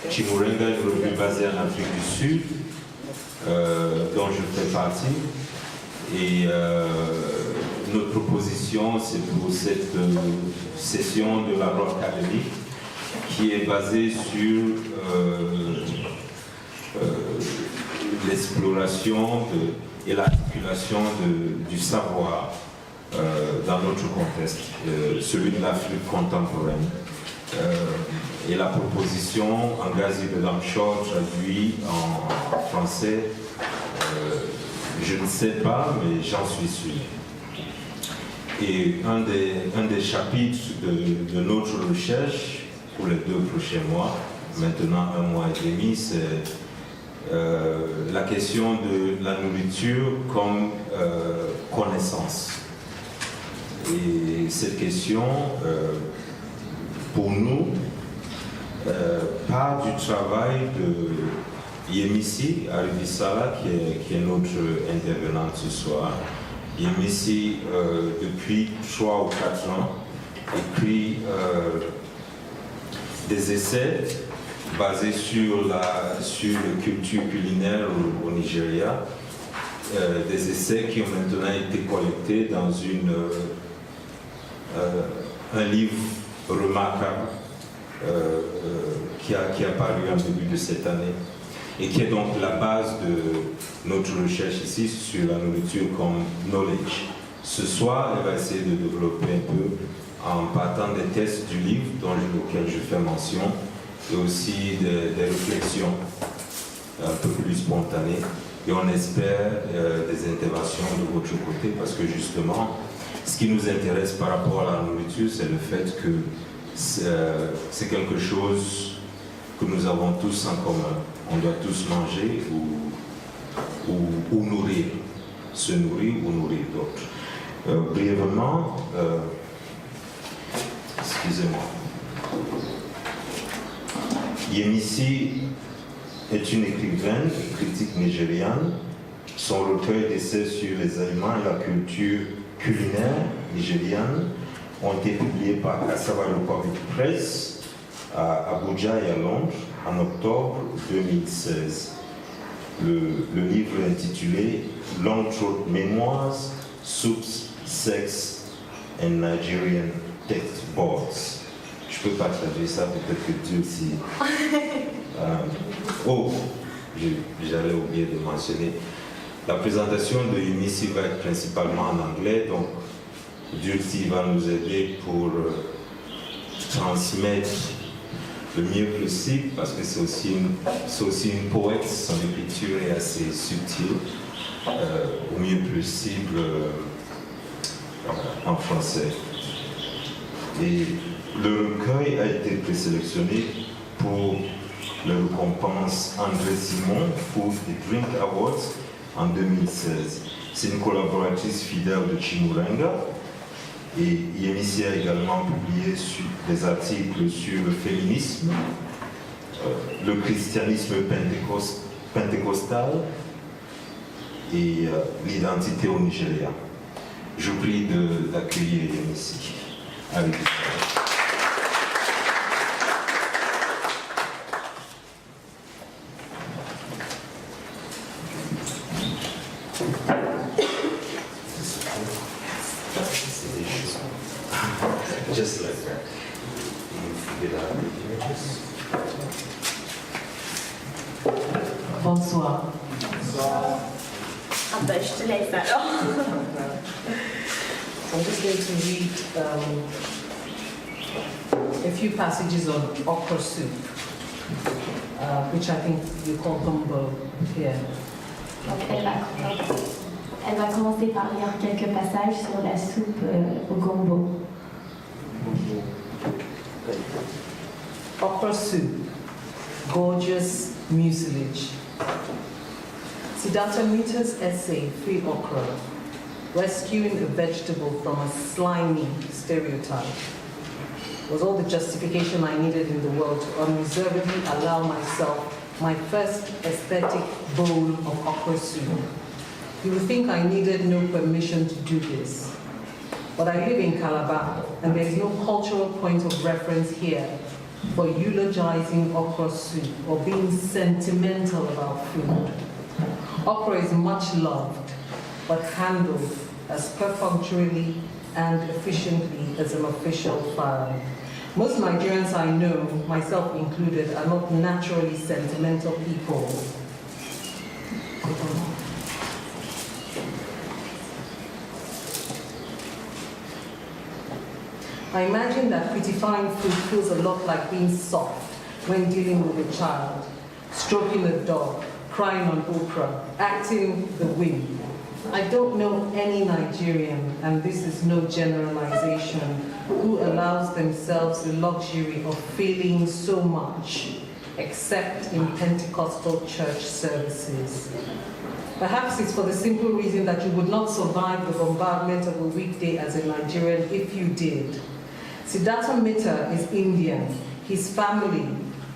Chimurenga, une revue basée en Afrique du Sud, dont je fais partie. Et notre proposition, c'est pour cette session de la Académie qui est basée sur l'exploration et l'articulation du savoir dans notre contexte, celui de l'Afrique contemporaine. Et la proposition, Angazi de Lamchor, traduit en français, je ne sais pas, mais j'en suis sûr. Et un des chapitres de notre recherche, pour les 2 prochains mois, maintenant 1 mois et demi, c'est la question de la nourriture comme connaissance. Et cette question, pour nous, part du travail de Yemisi Aribisala, qui est notre intervenante ce soir. Yemisi, depuis 3 ou 4 ans, écrit des essais basés sur la culture culinaire au Nigeria, des essais qui ont maintenant été collectés dans un livre remarquable qui a paru en début de cette année et qui est donc la base de notre recherche ici sur la nourriture comme knowledge. Ce soir, elle va essayer de développer un peu en partant des textes du livre auquel je fais mention et aussi des réflexions un peu plus spontanées. Et on espère des interventions de votre côté parce que justement, ce qui nous intéresse par rapport à la nourriture, c'est le fait que c'est quelque chose que nous avons tous en commun. On doit tous manger ou nourrir, se nourrir ou nourrir d'autres. Brièvement, excusez-moi. Yemisi est une écrivaine, critique nigériane. Son recueil d'essais sur les aliments et la culture culinaire nigériane ont été publiés par Cassava Public Press à Abuja et à Londres en octobre 2016. Le livre est intitulé Long Throat Memoirs, Soups, Sex and Nigerian Text Boards. Je peux pas traduire ça, peut-être que Dieu aussi. J'allais oublier de mentionner. La présentation de Yemisi va être principalement en anglais, donc Dieu va nous aider pour transmettre le mieux possible, parce que c'est aussi une poète, son écriture est assez subtile, au mieux possible en français. Et le recueil a été présélectionné pour la récompense André Simon Food et Drink Awards en 2016. C'est une collaboratrice fidèle de Chimurenga. Et Yemisi a également publié des articles sur le féminisme, le christianisme pentecostal et l'identité au Nigeria. Je vous prie d'accueillir Yemisi Aribisala. Just like that. Bonsoir. Bonsoir. Ah ben, je te laisse alors. I'm just going to read a few passages on okra soup, which I think you call gumbo here. Donc elle va commencer par lire quelques passages sur la soupe au gombo. Okra soup, gorgeous mucilage. Siddhartha Mitra's essay, Free Okra, rescuing a vegetable from a slimy stereotype, was all the justification I needed in the world to unreservedly allow myself my first aesthetic bowl of okra soup. You would think I needed no permission to do this. But I live in Calabar, and there's no cultural point of reference here for eulogizing okra soup or being sentimental about food. Okra is much loved, but handled as perfunctorily and efficiently as an official file. Most Nigerians I know, myself included, are not naturally sentimental people. I imagine that criticizing food feels a lot like being soft when dealing with a child, stroking a dog, crying on opera, acting the wind. I don't know any Nigerian, and this is no generalization, who allows themselves the luxury of feeling so much, except in Pentecostal church services. Perhaps it's for the simple reason that you would not survive the bombardment of a weekday as a Nigerian if you did. Siddhartha Mitra is Indian. His family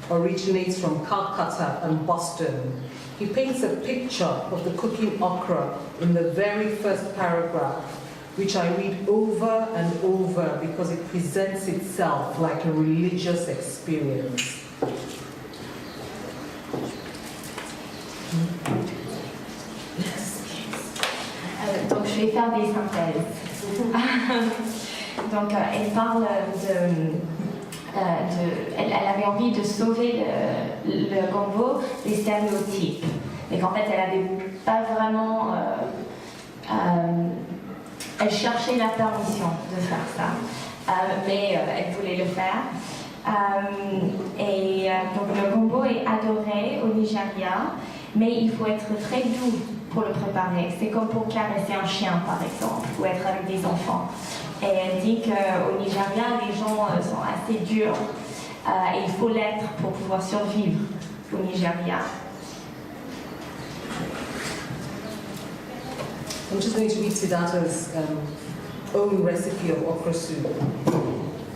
originates from Calcutta and Boston. He paints a picture of the cooking okra in the very first paragraph, which I read over and over because it presents itself like a religious experience. Donc je vais faire des synthèses. Donc elle parle elle avait envie de sauver le gombo des stéréotypes, mais qu'en fait elle n'avait pas vraiment, elle cherchait la permission de faire ça, mais elle voulait le faire. Donc le gombo est adoré au Nigeria, mais il faut être très doux pour le préparer. C'est comme pour caresser un chien par exemple, ou être avec des enfants. Et elle dit qu'au Nigeria, les gens sont assez durs et il faut l'être pour pouvoir survivre au Nigeria. I'm just going to read Siddhartha's own recipe of okra soup.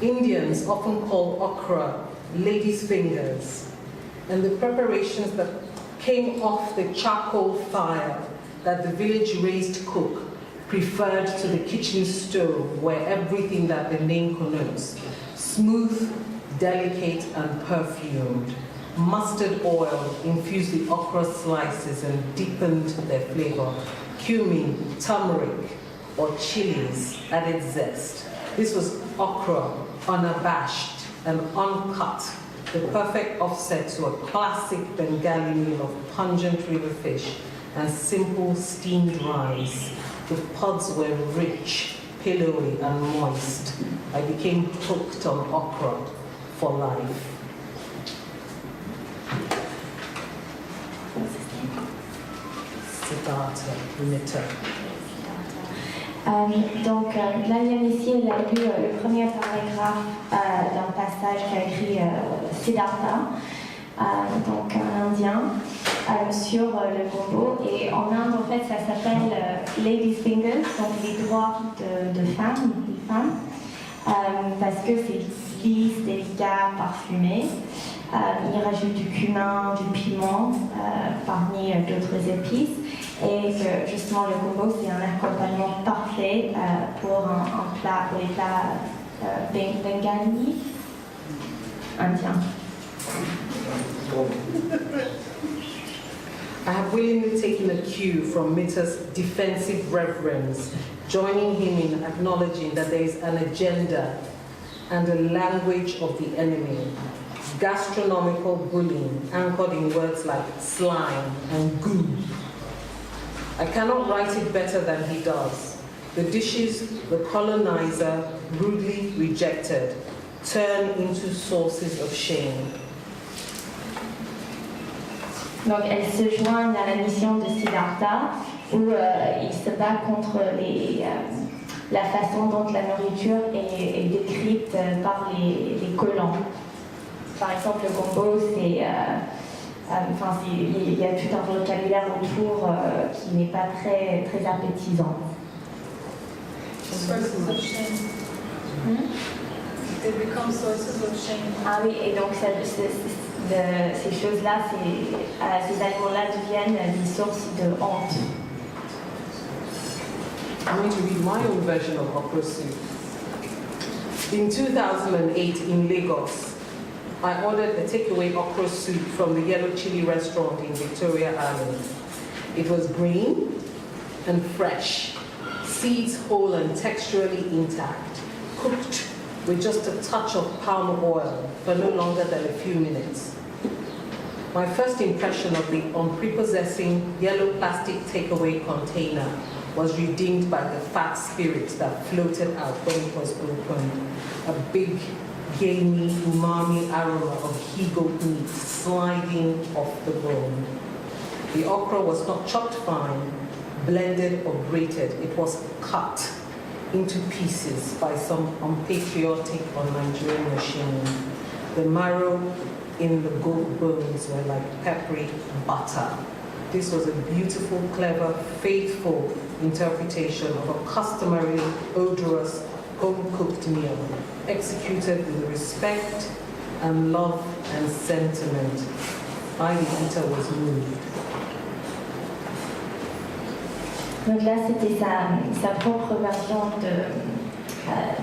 Indians often call okra ladies' fingers, and the preparations that came off the charcoal fire that the village-raised cook preferred to the kitchen stove, where everything that the name connotes, smooth, delicate, and perfumed. Mustard oil infused the okra slices and deepened their flavor. Cumin, turmeric, or chilies added zest. This was okra, unabashed and uncut, the perfect offset to a classic Bengali meal of pungent river fish and simple steamed rice. The pods were rich, pillowy, and moist. I became hooked on okra for life. Siddhartha Mitra. Donc là, Yemisi, elle a lu le premier paragraphe d'un passage qu'a écrit Siddhartha, donc un Indien, sur le gombo. Et en Inde, en fait, ça s'appelle Ladies Fingers, donc les doigts de femmes, des femmes, parce que c'est lisse, délicat, parfumé. Il rajoute du cumin, du piment, parmi d'autres épices. Et que justement le gombo c'est un accompagnement parfait pour un plat, pour les plats bengali indiens. I have willingly taken a cue from Mitra's defensive reverence, joining him in acknowledging that there is an agenda and a language of the enemy. Gastronomical bullying anchored in words like slime and goo. I cannot write it better than he does. The dishes the colonizer rudely rejected turn into sources of shame. Donc elle se joint à la mission de Siddhartha où il se bat contre la façon dont la nourriture est décrite par les colons. Par exemple, le gombo, il y a tout un vocabulaire autour qui n'est pas très, très appétissant. Sources of shame. They become sources of shame. Ah oui, et donc ces choses-là, ces aliments-là deviennent des sources de honte. I'm going to read my own version of okra soup. In 2008 in Lagos, I ordered a takeaway okra soup from the Yellow Chili restaurant in Victoria Island. It was green and fresh, seeds whole and texturally intact, cooked with just a touch of palm oil for no longer than a few minutes. My first impression of the unprepossessing yellow plastic takeaway container was redeemed by the fat spirit that floated out when it was opened. A big, gamey, umami aroma of he-goat meat sliding off the bone. The okra was not chopped fine, blended or grated. It was cut into pieces by some unpatriotic or Nigerian machine. The marrow in the goat bones were like peppery butter. This was a beautiful, clever, faithful interpretation of a customarily odorous, home-cooked meal, executed with respect and love and sentiment. I, the eater, was moved. Donc là, c'était sa propre version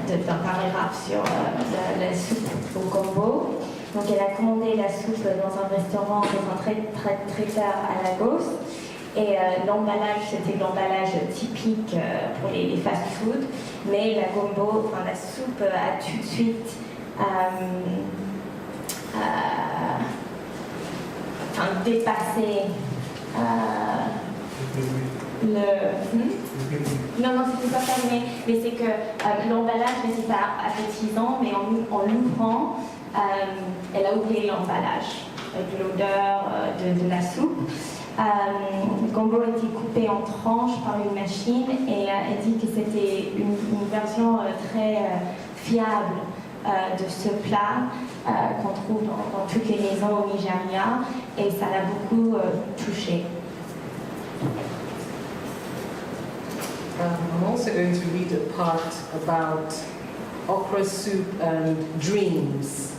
d'un paragraphe sur la soupe au gombo. Donc elle a commandé la soupe dans un restaurant, dans un traiteur à Lagos. Et l'emballage, c'était l'emballage typique pour les fast-food. Mais la gombo, enfin la soupe a tout de suite dépassé Non, c'était pas fermé, mais c'est que l'emballage n'était pas appétissant, mais en l'ouvrant, elle a oublié l'emballage, avec l'odeur de la soupe. Le gombo a été coupé en tranches par une machine et elle dit que c'était une version très fiable de ce plat qu'on trouve dans toutes les maisons au Nigeria et ça l'a beaucoup touchée. I'm also going to read a part about okra soup and dreams,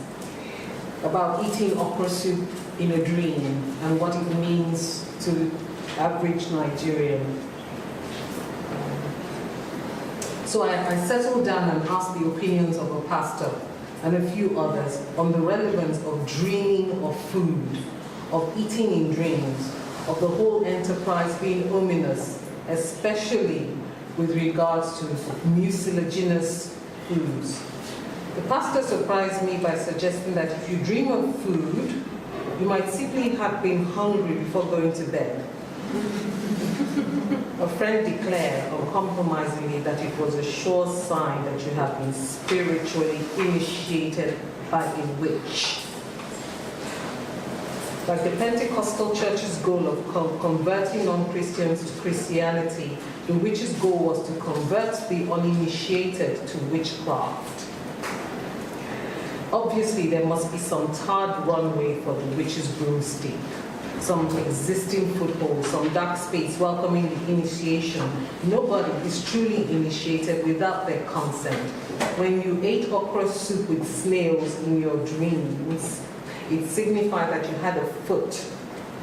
about eating okra soup in a dream and what it means to the average Nigerian. So I settled down and asked the opinions of a pastor and a few others on the relevance of dreaming of food, of eating in dreams, of the whole enterprise being ominous, especially with regards to mucilaginous foods. The pastor surprised me by suggesting that if you dream of food, you might simply have been hungry before going to bed. A friend declared uncompromisingly that it was a sure sign that you have been spiritually initiated by a witch. Like the Pentecostal church's goal of converting non-Christians to Christianity, the witch's goal was to convert the uninitiated to witchcraft. Obviously, there must be some tarred runway for the witch's broomstick, some existing foothold, some dark space welcoming the initiation. Nobody is truly initiated without their consent. When you ate okra soup with snails in your dreams, it signified that you had a foot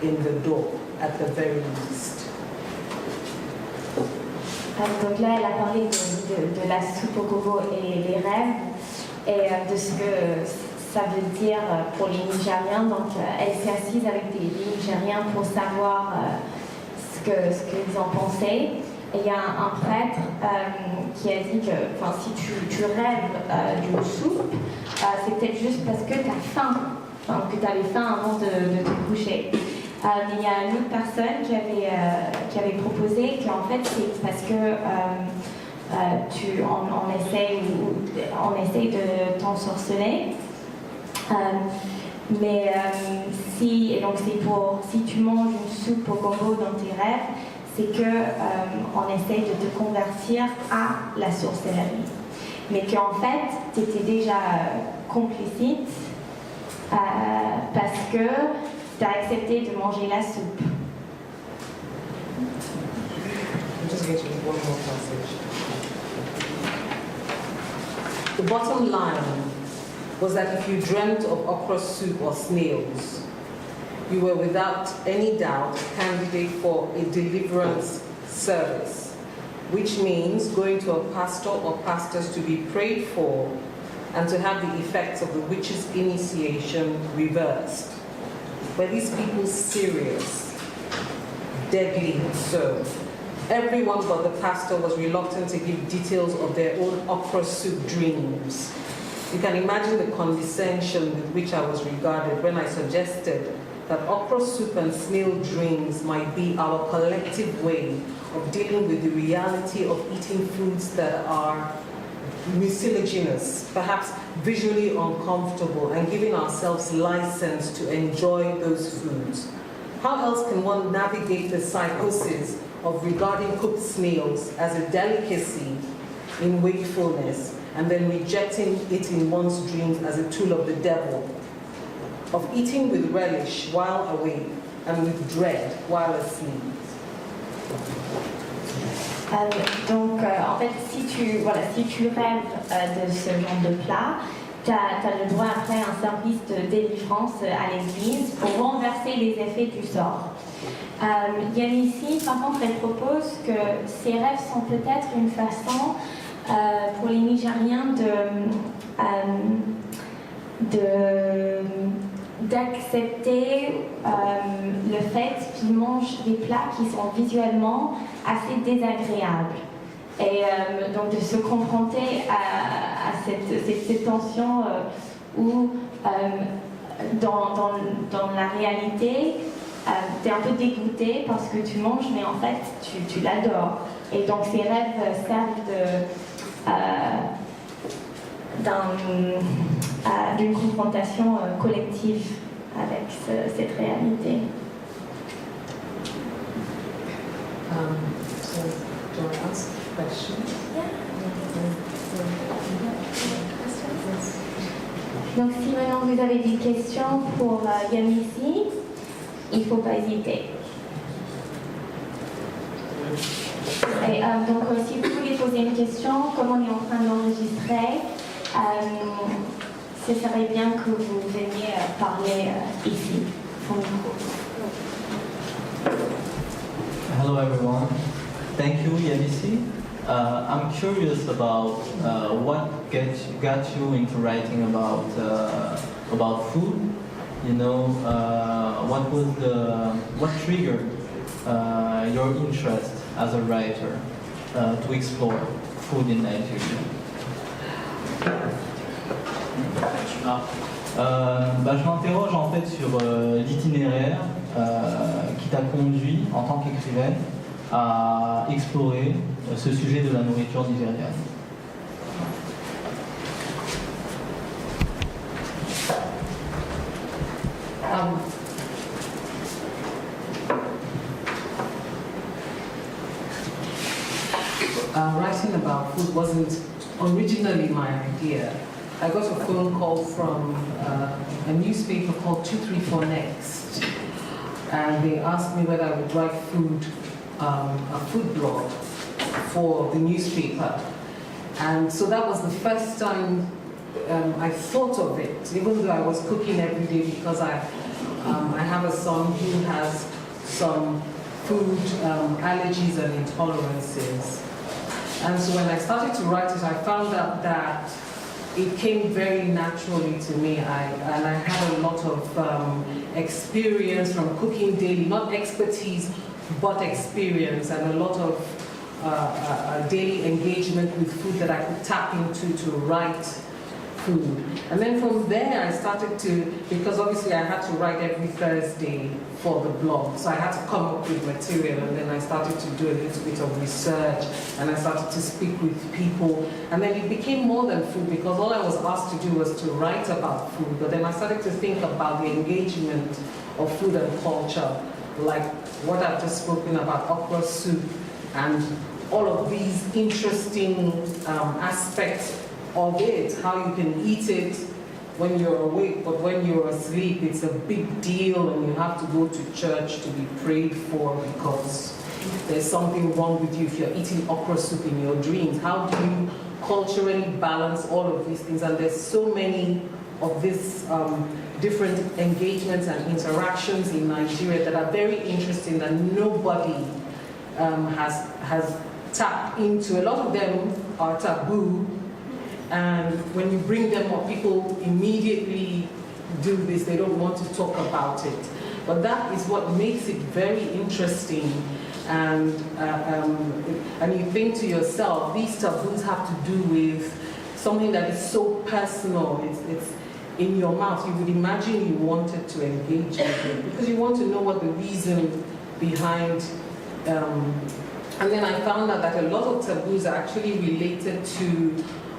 in the door, at the very least. Donc là, elle a parlé de la soupe au gombo et les rêves, et de ce que ça veut dire pour les Nigériens. Donc elle s'est assise avec des Nigériens pour savoir ce qu'ils en pensaient. Et il y a un prêtre qui a dit que si tu rêves d'une soupe, c'est peut-être juste parce que tu as faim. Que tu avais faim avant de te coucher. Mais il y a une autre personne qui avait proposé qu'en fait c'est parce que on essaye de t'ensorceler. Si tu manges une soupe au gombo dans tes rêves, c'est que on essaye de te convertir à la sorcellerie. Mais qu'en fait tu étais déjà complicite. Parce que tu as accepté de manger la soupe. I'm just going to read one more passage. The bottom line was that if you dreamt of okra soup or snails, you were without any doubt a candidate for a deliverance service, which means going to a pastor or pastors to be prayed for and to have the effects of the witch's initiation reversed. Were these people serious? Deadly so. Everyone but the pastor was reluctant to give details of their own okra soup dreams. You can imagine the condescension with which I was regarded when I suggested that okra soup and snail dreams might be our collective way of dealing with the reality of eating foods that are mucilaginous, perhaps visually uncomfortable, and giving ourselves license to enjoy those foods. How else can one navigate the psychosis of regarding cooked snails as a delicacy in wakefulness and then rejecting it in one's dreams as a tool of the devil, of eating with relish while awake and with dread while asleep? Donc, en fait, si tu rêves de ce genre de plat, tu as le droit après à un service de délivrance à l'église pour renverser les effets du sort. Yemisi, par contre, elle propose que ces rêves sont peut-être une façon pour les Nigériens d'accepter le fait qu'ils mangent des plats qui sont visuellement assez désagréables. Et donc de se confronter à cette tension où dans la réalité, tu es un peu dégoûté parce que tu manges, mais en fait, tu l'adores. Et donc ces rêves servent d'une confrontation collective avec cette réalité. So, do you want to ask a question? Donc si maintenant vous avez des questions pour Yemisi, il ne faut pas hésiter. Et donc si vous voulez poser une question, comme on est en train d'enregistrer, ce serait bien que vous veniez parler ici, au micro. Hello everyone. Thank you, Yemisi. I'm curious about what got you into writing about food. You know, what triggered your interest as a writer to explore food in Nigeria? Je m'interroge en fait sur l'itinéraire qui t'a conduit en tant qu'écrivaine à explorer ce sujet de la nourriture nigériane. Writing about food wasn't originally my idea. I got a phone call from a newspaper called 234 Next, and they asked me whether I would write a food blog for the newspaper. And so that was the first time I thought of it, even though I was cooking every day, because I have a son who has some food allergies and intolerances. And so when I started to write it, I found out that it came very naturally to me. And I had a lot of experience from cooking daily, not expertise, but experience, and a lot of daily engagement with food that I could tap into to write food. And then from there I started to, because obviously I had to write every Thursday for the blog, so I had to come up with material, and then I started to do a little bit of research, and I started to speak with people, and then it became more than food, because all I was asked to do was to write about food, but then I started to think about the engagement of food and culture, like what I've just spoken about, okra soup, and all of these interesting aspects of it, how you can eat it when you're awake, but when you're asleep, it's a big deal, and you have to go to church to be prayed for because there's something wrong with you if you're eating okra soup in your dreams. How do you culturally balance all of these things? And there's so many of these different engagements and interactions in Nigeria that are very interesting that nobody has tapped into. A lot of them are taboo, And when you bring them up, people immediately do this. They don't want to talk about it. But that is what makes it very interesting. And you think to yourself, these taboos have to do with something that is so personal. It's in your mouth. You would imagine you wanted to engage with it because you want to know what the reason behind. And then I found out that a lot of taboos are actually related to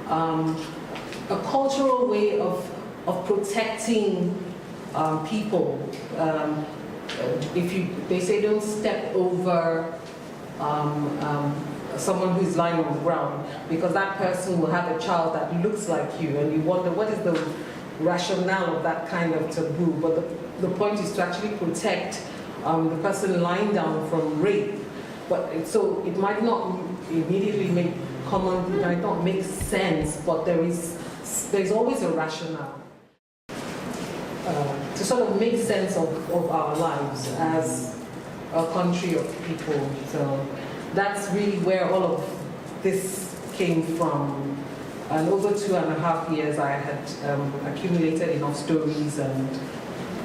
a cultural way of protecting people. They say don't step over someone who's lying on the ground because that person will have a child that looks like you, and you wonder what is the rationale of that kind of taboo. But the point is to actually protect the person lying down from rape. But so it might not immediately it might not make sense, but there's always a rationale to sort of make sense of our lives as a country of people. So that's really where all of this came from. And over 2.5 years, I had accumulated enough stories and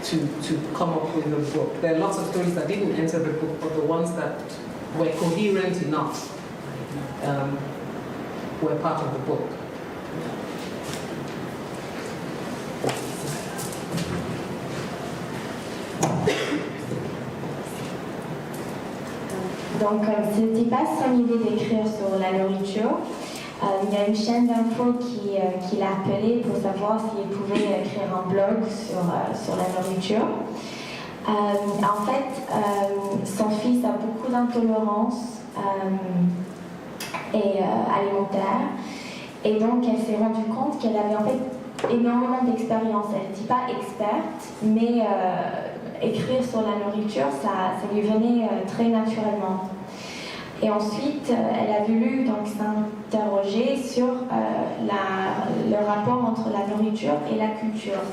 to come up with a book. There are lots of stories that didn't enter the book, but the ones that were coherent enough were part of the book. Donc, ce n'était pas son idée d'écrire sur la nourriture. Il y a une chaîne d'infos qui l'a appelé pour savoir s'il pouvait écrire un blog sur la nourriture. En fait, son fils a beaucoup d'intolérance alimentaire, et donc elle s'est rendue compte qu'elle avait en fait énormément d'expérience. Elle n'était pas experte, mais écrire sur la nourriture, ça lui venait très naturellement. Et ensuite, elle a voulu donc s'interroger sur le rapport entre la nourriture et la culture,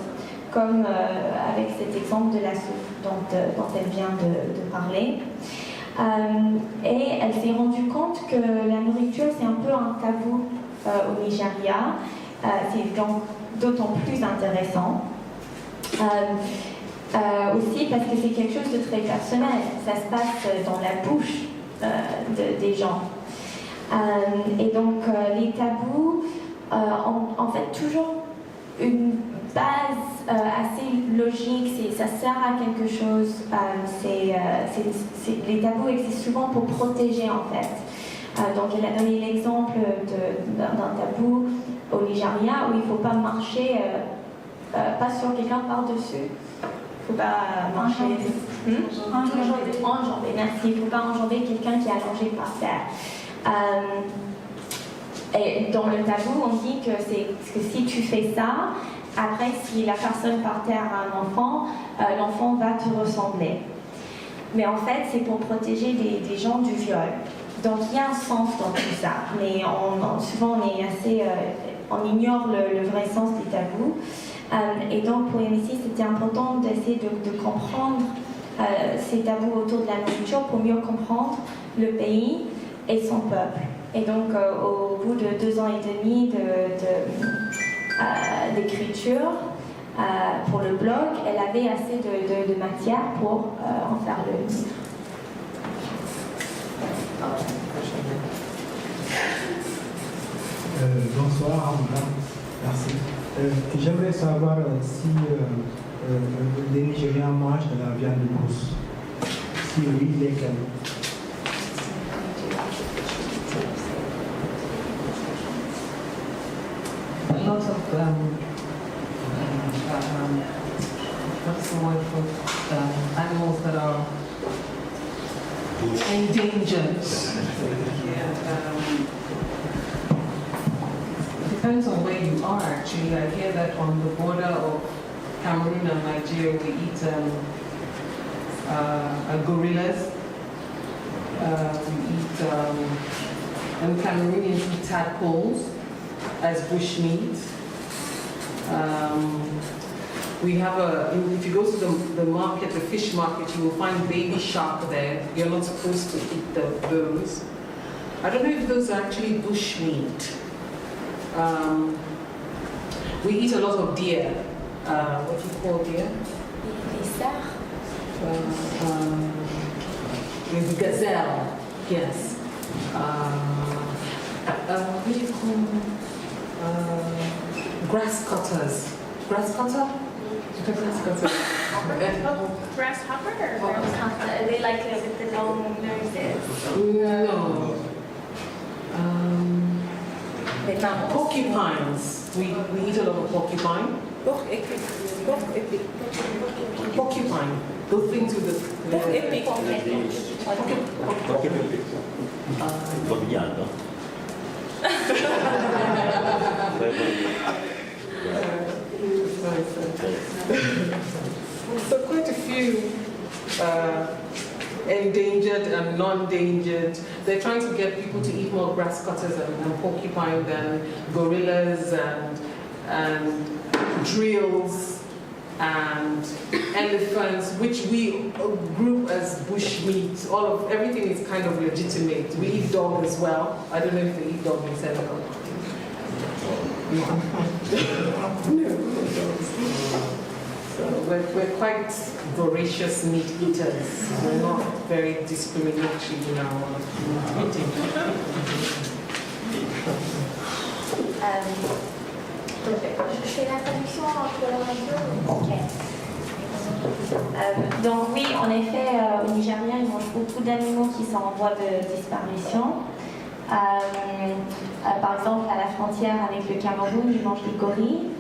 comme avec cet exemple de la soupe dont elle vient de parler. Et elle s'est rendue compte que la nourriture, c'est un peu un tabou au Nigeria. C'est donc d'autant plus intéressant. Aussi parce que c'est quelque chose de très personnel. Ça se passe dans la bouche des gens. Et donc les tabous ont en fait toujours une base assez logique, ça sert à quelque chose. Les tabous existent souvent pour protéger en fait. Donc elle a donné l'exemple d'un tabou au Nigeria où il ne faut pas marcher pas sur quelqu'un par-dessus. Il ne faut pas marcher. Enjamber, merci. Il ne faut pas enjamber quelqu'un qui est allongé par terre. Et dans le tabou, on dit que si tu fais ça, après, si la personne par terre a un enfant, l'enfant va te ressembler. Mais en fait, c'est pour protéger des gens du viol. Donc il y a un sens dans tout ça. Mais souvent, on ignore le vrai sens des tabous. Et donc pour Yemisi, c'était important d'essayer de comprendre ces tabous autour de la nourriture pour mieux comprendre le pays et son peuple. Et donc au bout de 2 ans et demi d'écriture pour le blog, elle avait assez de matière pour en faire le livre. Bonsoir, merci. J'aimerais savoir si les Nigériens mangent de la viande de brousse. Si oui, lesquels? A lot of what's the word for animals that are endangered. Depends on where you are actually. I hear that on the border of Cameroon and Nigeria we eat gorillas. We eat and Cameroonians eat tadpoles as bushmeat. We have if you go to the market, the fish market, you will find baby shark there. You're not supposed to eat those. I don't know if those are actually bushmeat. We eat a lot of deer. What do you call deer? Les cerfs. The gazelle, yes. What do you call grass cutters? Grass cutter? Grass cutter. Grasshopper or Are they like with the long noses? No. Porcupines. We eat a lot of porcupine. Porcupine. Those things with the. So quite a few endangered and non-endangered. They're trying to get people to eat more grass cutters and porcupine than gorillas and drills and elephants, which we group as bush meat. Everything is kind of legitimate. We eat dog as well. I don't know if they eat dog in Senegal. So we're quite voracious meat eaters. We're not very discriminatory in our eating. Je fais la traduction entre l'un et deux. Donc oui, en effet, au Nigeria, ils mangent beaucoup d'animaux qui sont en voie de disparition. Par exemple, à la frontière avec le Cameroun, ils mangent des gorilles.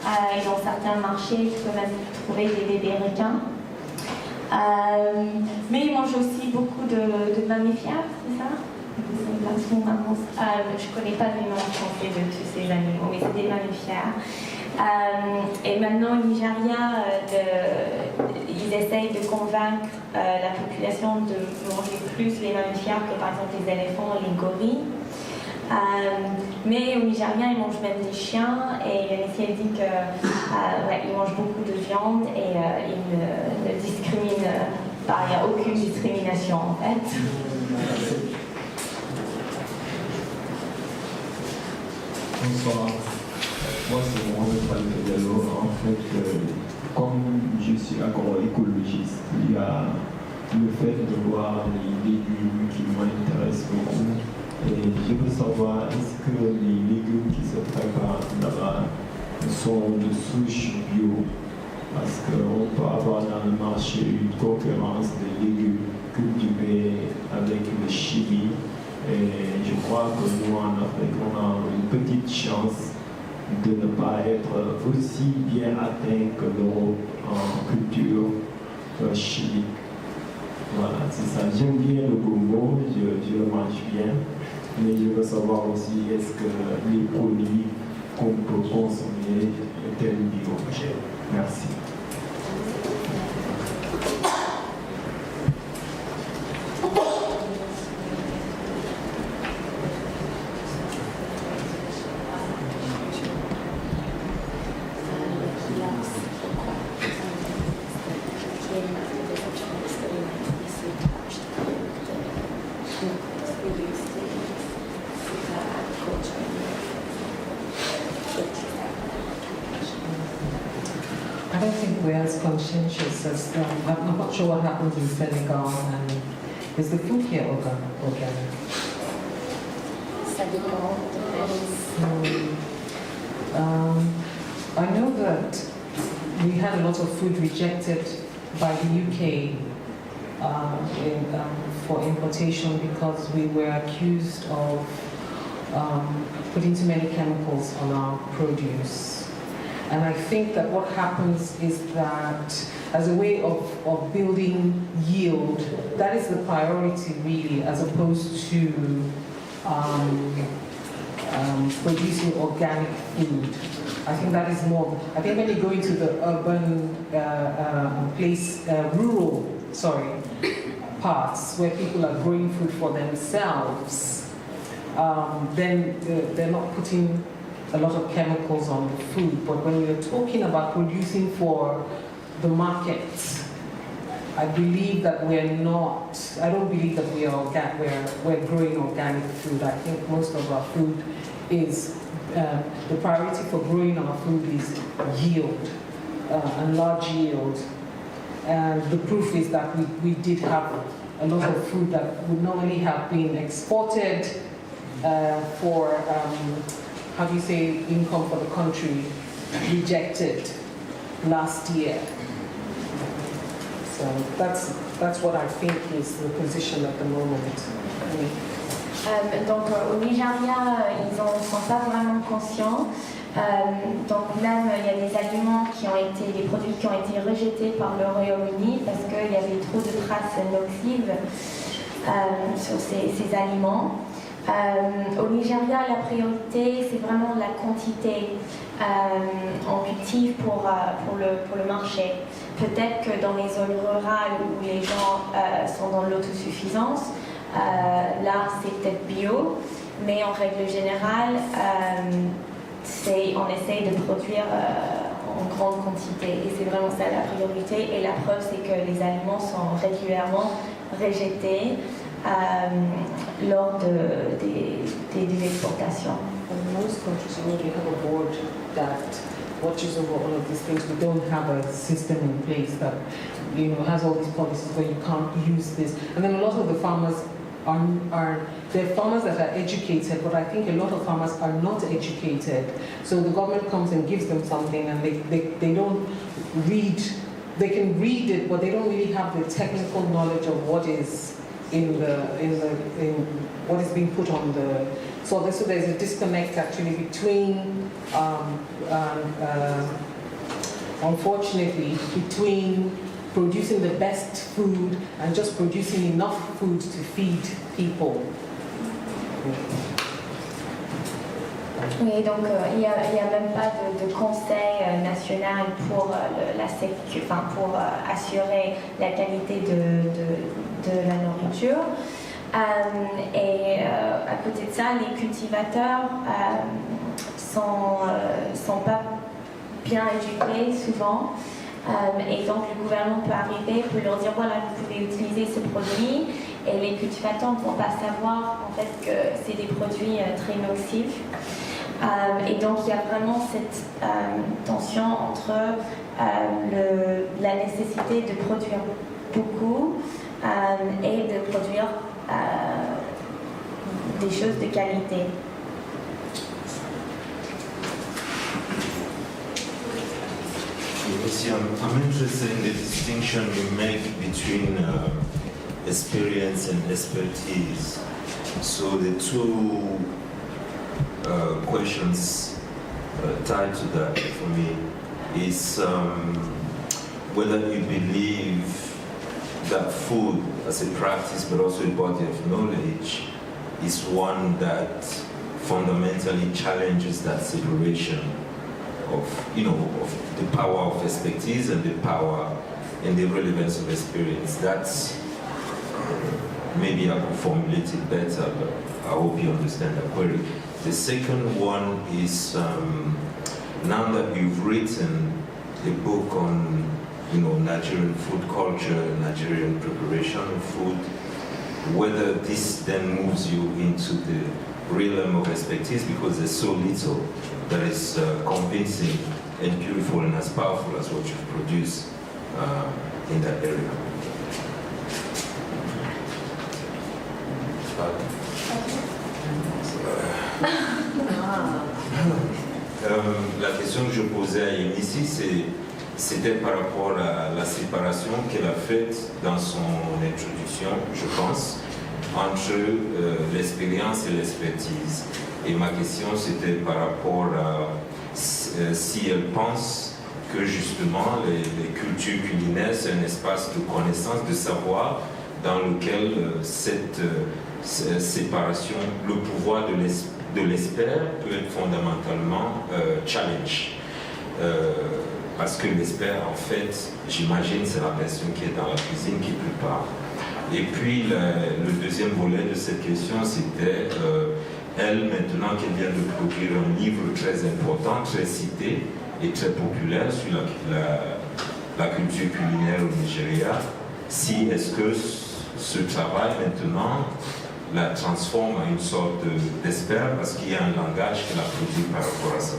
Et dans certains marchés, tu peux même trouver des bébés requins. Mais ils mangent aussi beaucoup de mammifères, c'est ça? Je ne connais pas les noms français de tous ces animaux, mais c'est des mammifères. Et maintenant, au Nigeria, ils essayent de convaincre la population de manger plus les mammifères que par exemple les éléphants ou les gorilles. Mais au Nigeria, ils mangent même des chiens et Yemisi a dit qu'ils mangent beaucoup de viande et ils ne discriminent pas, il n'y a aucune discrimination en fait. Bonsoir. Moi, c'est mon dialogue. En fait, comme je suis agroécologiste, il y a le fait de voir les légumes qui m'intéressent beaucoup. Et je veux savoir, est-ce que les légumes qui se préparent là-bas sont de souche bio? Parce qu'on peut avoir dans le marché une concurrence de légumes cultivés avec le chimie. Et je crois que nous, en Afrique, on a une petite chance de ne pas être aussi bien atteint que l'Europe en culture chimique. Voilà, c'est ça. J'aime bien le gombo, je le mange bien. Mais je veux savoir aussi, est-ce que les produits qu'on peut consommer étaient bio? Merci. I don't think we're as conscientious as them. I'm not sure what happens in Senegal. And is the food here organic? Ça dépend. I know that we had a lot of food rejected by the UK for importation because we were accused of putting too many chemicals on our produce. And I think that what happens is that as a way of building yield, that is the priority really, as opposed to producing organic food. I think that is more, I think when you go into the urban rural parts where people are growing food for themselves, then they're not putting a lot of chemicals on the food. But when you're talking about producing for the market, I believe that we're not, I don't believe that we're growing organic food. I think most of our food is the priority for growing our food is yield and large yield. And the proof is that we did have a lot of food that would normally have been exported for, how do you say, income for the country, rejected last year. So that's what I think is the position at the moment. Donc au Nigeria, ils n'en sont pas vraiment conscients. Donc même il y a des aliments des produits qui ont été rejetés par le Royaume-Uni parce qu'il y avait trop de traces nocives sur ces aliments. Au Nigeria, la priorité, c'est vraiment la quantité en cultive pour le marché. Peut-être que dans les zones rurales où les gens sont dans l'autosuffisance, là c'est peut-être bio, mais en règle générale, on essaye de produire en grande quantité et c'est vraiment ça la priorité. Et la preuve, c'est que les aliments sont régulièrement rejetés lors des exportations. In most countries, we have a board that watches over all of these things. We don't have a system in place that has all these policies where you can't use this. And then a lot of the farmers there are farmers that are educated, but I think a lot of farmers are not educated. So the government comes and gives them something and they don't read. They can read it, but they don't really have the technical knowledge of what is in what is being put on the. So there's a disconnect actually between, unfortunately, between producing the best food and just producing enough food to feed people. Oui, donc il n'y a même pas de conseil national pour pour assurer la qualité de la nourriture. Et à côté de ça, les cultivateurs sont pas bien éduqués souvent. Et donc le gouvernement peut arriver, peut leur dire voilà, vous pouvez utiliser ce produit, et les cultivateurs ne vont pas savoir en fait que c'est des produits très nocifs. Et donc il y a vraiment cette tension entre la nécessité de produire beaucoup et de produire des choses de qualité. See, I'm interested in the distinction you make between experience and expertise. So the two questions tied to that for me is whether you believe that food as a practice but also a body of knowledge is one that fundamentally challenges that separation of the power of expertise and the power and the relevance of experience. That's maybe I could formulate it better, but I hope you understand that query. The second one is now that you've written a book on Nigerian food culture, Nigerian preparation of food, whether this then moves you into the realm of expertise, because there's so little that is convincing and beautiful and as powerful as what you've produced in that area. La question que je posais à Yemisi, c'était par rapport à la séparation qu'elle a faite dans son introduction, je pense, entre l'expérience et l'expertise. Et ma question, c'était par rapport à si elle pense que justement les cultures culinaires, c'est un espace de connaissance, de savoir, dans lequel cette séparation, le pouvoir de l'expert peut être fondamentalement challenge. Parce que l'expert, en fait, j'imagine, c'est la personne qui est dans la cuisine qui prépare. Et puis, le deuxième volet de cette question, c'était elle, maintenant qu'elle vient de produire un livre très important, très cité et très populaire sur la culture culinaire au Nigeria, si est-ce que ce travail maintenant la transforme en une sorte d'expert parce qu'il y a un langage qu'elle a produit par rapport à ça.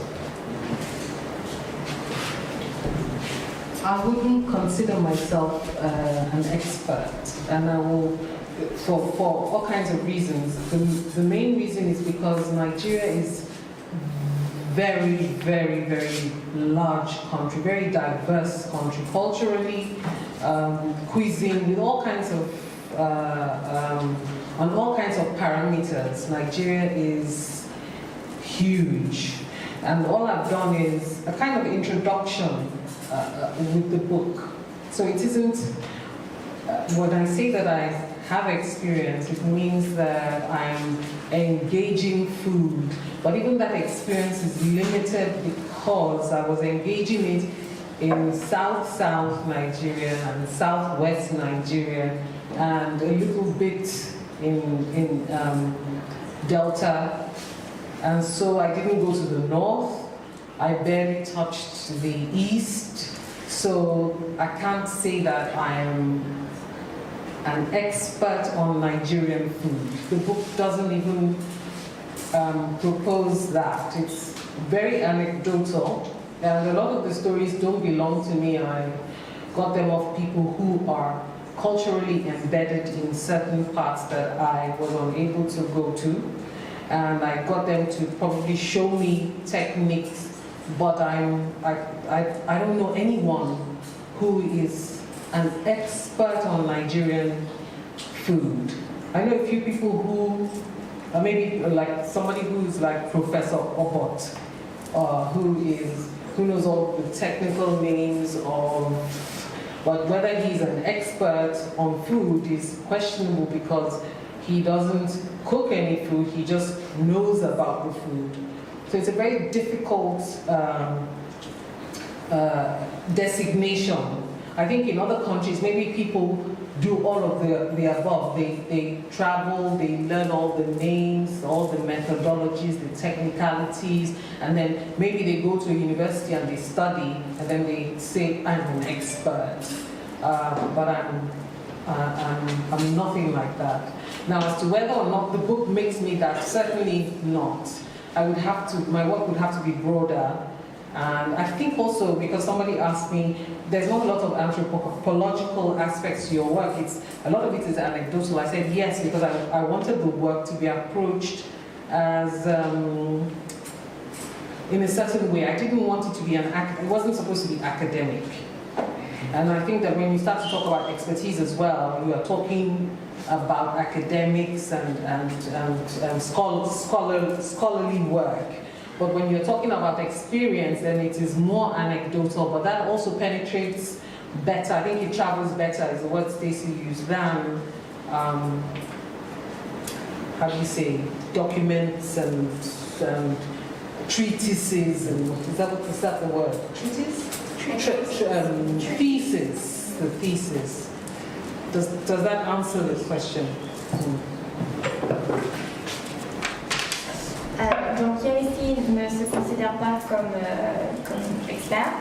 I wouldn't consider myself an expert, and I will, for all kinds of reasons. The main reason is because Nigeria is very, very, very large country, very diverse country, culturally, cuisine, with all kinds of, on all kinds of parameters. Nigeria is huge, and all I've done is a kind of introduction with the book. So it isn't, when I say that I have experience, it means that I'm engaging food. But even that experience is limited because I was engaging it in South Nigeria and Southwest Nigeria and a little bit in Delta. And so I didn't go to the north. I barely touched the east. So I can't say that I'm an expert on Nigerian food. The book doesn't even propose that. It's very anecdotal, and a lot of the stories don't belong to me. I got them off people who are culturally embedded in certain parts that I was unable to go to, and I got them to probably show me techniques, but I don't know anyone who is an expert on Nigerian food. I know a few people who, maybe like somebody who's like Professor Obot, who knows all the technical names of, but whether he's an expert on food is questionable because he doesn't cook any food, he just knows about the food. So it's a very difficult designation. I think in other countries, maybe people do all of the above. They travel, they learn all the names, all the methodologies, the technicalities, and then maybe they go to a university and they study, and then they say, I'm an expert. But I'm nothing like that. Now, as to whether or not the book makes me that, certainly not. My work would have to be broader. And I think also, because somebody asked me, there's not a lot of anthropological aspects to your work. A lot of it is anecdotal. I said yes, because I wanted the work to be approached as, in a certain way. I didn't want it to be it wasn't supposed to be academic. And I think that when you start to talk about expertise as well, you are talking about academics and scholarly work. But when you're talking about experience, then it is more anecdotal, but that also penetrates better. I think it travels better, is the word Stacey used, than, how do you say, documents and treatises, and is that the word? Treatise? Thesis, the thesis. Does that answer the question? Donc Yemisi ne se considère pas comme expert,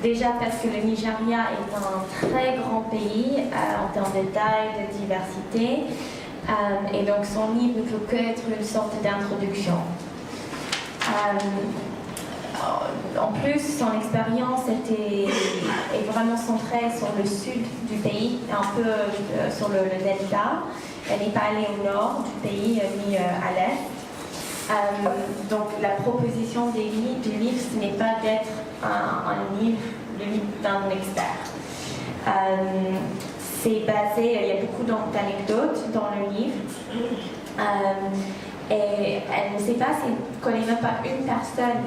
déjà parce que le Nigeria est un très grand pays en termes de taille, de diversité, et donc son livre ne peut que être une sorte d'introduction. En plus, son expérience est vraiment centrée sur le sud du pays, un peu sur le delta. Elle n'est pas allée au nord du pays ni à l'est. Donc la proposition du livre, ce n'est pas d'être le livre d'un expert. C'est basé, il y a beaucoup d'anecdotes dans le livre. Et elle ne sait pas, elle ne connaît même pas une personne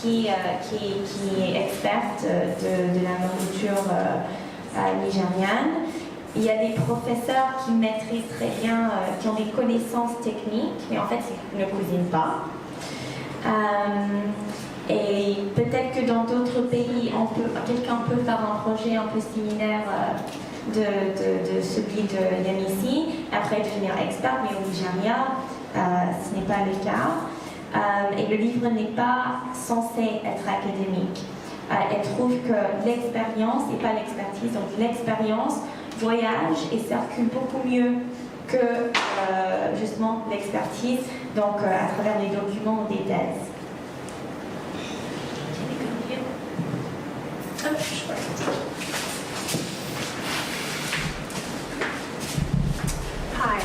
qui est experte de la nourriture nigériane. Il y a des professeurs qui maîtrisent très bien, qui ont des connaissances techniques, mais en fait, ils ne cuisinent pas. Et peut-être que dans d'autres pays, quelqu'un peut faire un projet un peu similaire de celui de Yemisi, après devenir expert, mais au Nigeria, ce n'est pas le cas. Et le livre n'est pas censé être académique. Elle trouve que l'expérience n'est pas l'expertise, donc l'expérience voyage et circule beaucoup mieux que justement l'expertise, donc à travers des documents ou des thèses. Hi.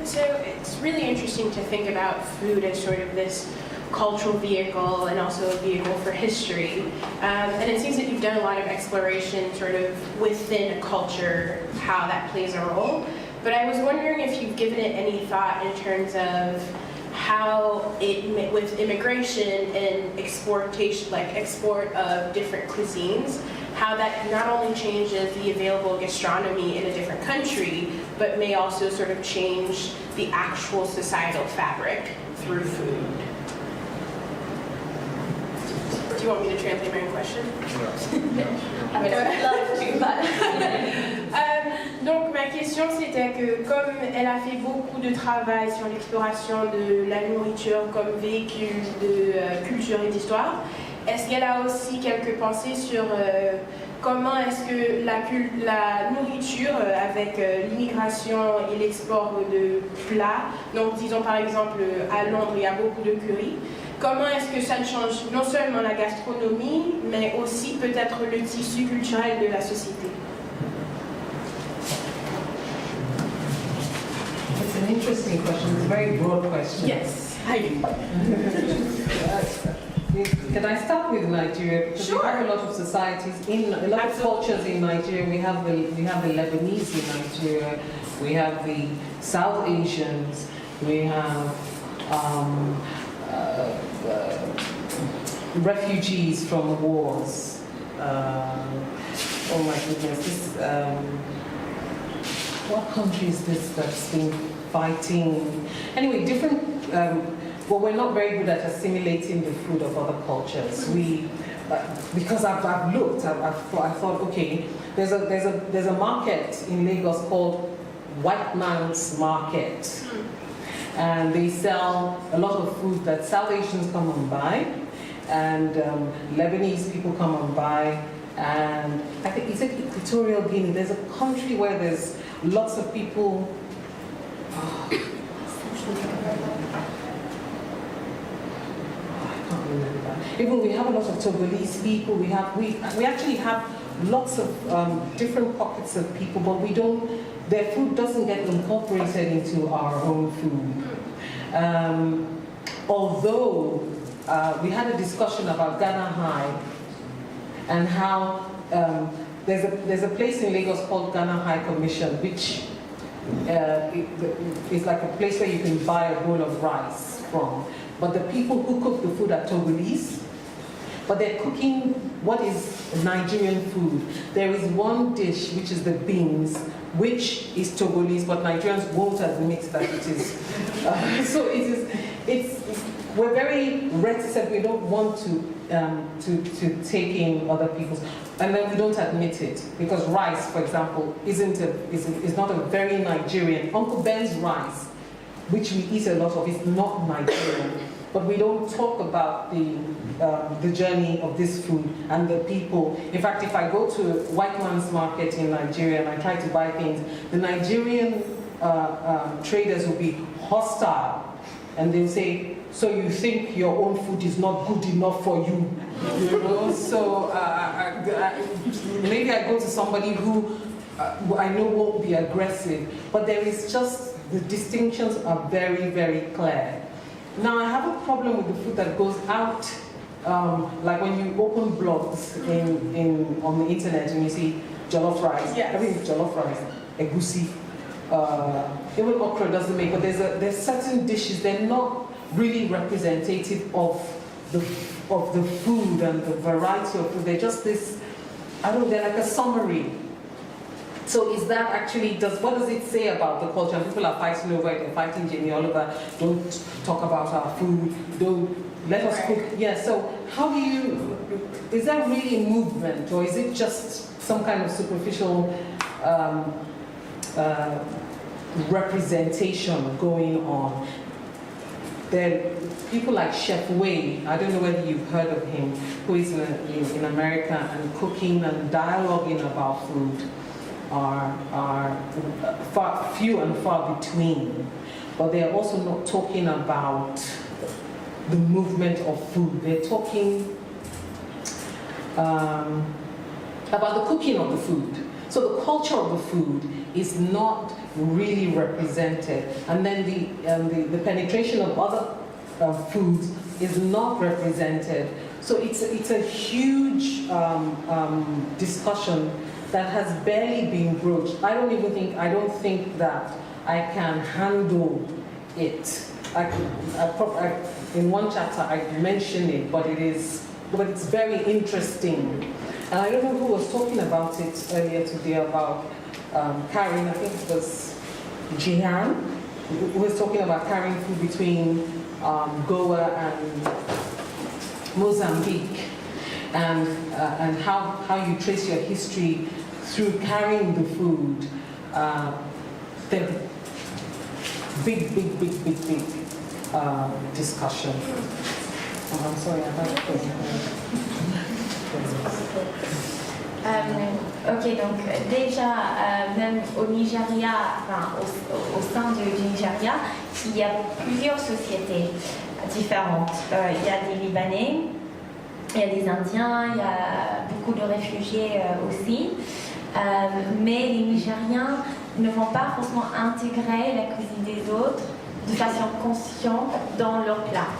So it's really interesting to think about food as sort of this cultural vehicle and also a vehicle for history. And it seems that you've done a lot of exploration sort of within a culture, how that plays a role. But I was wondering if you've given it any thought in terms of how it, with immigration and exportation, like export of different cuisines, how that not only changes the available gastronomy in a different country, but may also sort of change the actual societal fabric through food. Do you want me to translate my own question? I would love to, but donc ma question c'était que comme elle a fait beaucoup de travail sur l'exploration de la nourriture comme véhicule de culture et d'histoire, est-ce qu'elle a aussi quelques pensées sur comment est-ce que la nourriture avec l'immigration et l'export de plats, donc disons par exemple à Londres il y a beaucoup de curry, comment est-ce que ça change non seulement la gastronomie, mais aussi peut-être le tissu culturel de la société? It's an interesting question. It's a very broad question. Yes, I do. Can I start with Nigeria? Because Sure. we have a lot of societies, a lot of cultures in Nigeria. We have the Lebanese in Nigeria. We have the South Asians. We have refugees from the wars. Oh my goodness, what country is this that's been fighting? Anyway, different, but we're not very good at assimilating the food of other cultures. We, because I've looked, I thought, okay, there's a market in Lagos called White Man's Market. And they sell a lot of food that South Asians come and buy, and Lebanese people come and buy, and I think it's Equatorial Guinea. There's a country where there's lots of people. I can't remember that. Even we have a lot of Togolese people. We actually have lots of different pockets of people, but we don't. Their food doesn't get incorporated into our own food. Although we had a discussion about Ghana High and how there's a place in Lagos called Ghana High Commission, which is like a place where you can buy a bowl of rice from. But the people who cook the food are Togolese, but they're cooking what is Nigerian food. There is one dish, which is the beans, which is Togolese, but Nigerians won't admit that it is. So we're very reticent. We don't want to take in other people's, and then we don't admit it because rice, for example, is not a very Nigerian. Uncle Ben's rice, which we eat a lot of, is not Nigerian. But we don't talk about the journey of this food and the people. In fact, if I go to White Man's Market in Nigeria and I try to buy things, the Nigerian traders will be hostile, and they'll say, "So you think your own food is not good enough for you?" You know. So maybe I go to somebody who I know won't be aggressive, but there is just the distinctions are very, very clear. Now, I have a problem with the food that goes out, like when you open blogs on the internet and you see jollof rice. Yes. Everything is jollof rice, egusi. Even okra doesn't make, but there's certain dishes, they're not really representative of the food and the variety of food. They're just this, I don't know, they're like a summary. So is that actually, what does it say about the culture? And people are fighting over it, they're fighting Jamie Oliver, don't talk about our food, don't let us cook. Yeah, so how do you, is that really a movement, or is it just some kind of superficial representation going on? There are people like Chef Wei, I don't know whether you've heard of him, who is in America and cooking and dialoguing about food. are few and far between. But they are also not talking about the movement of food. They're talking about the cooking of the food. So the culture of the food is not really represented, and then the penetration of other foods is not represented. So it's a huge discussion that has barely been broached. I don't think that I can handle it. In one chapter I mentioned it, but it's very interesting. And I don't know who was talking about it earlier today about carrying, I think it was Jihan, who was talking about carrying food between Goa and Mozambique, and how you trace your history through carrying the food. The big discussion. Oh, I'm sorry, I have Ok, donc déjà, même au Nigeria, enfin, au sein du Nigeria, il y a plusieurs sociétés différentes. Il y a des Libanais, il y a des Indiens, il y a beaucoup de réfugiés aussi. Mais les Nigériens ne vont pas forcément intégrer la cuisine des autres de façon consciente dans leur plat.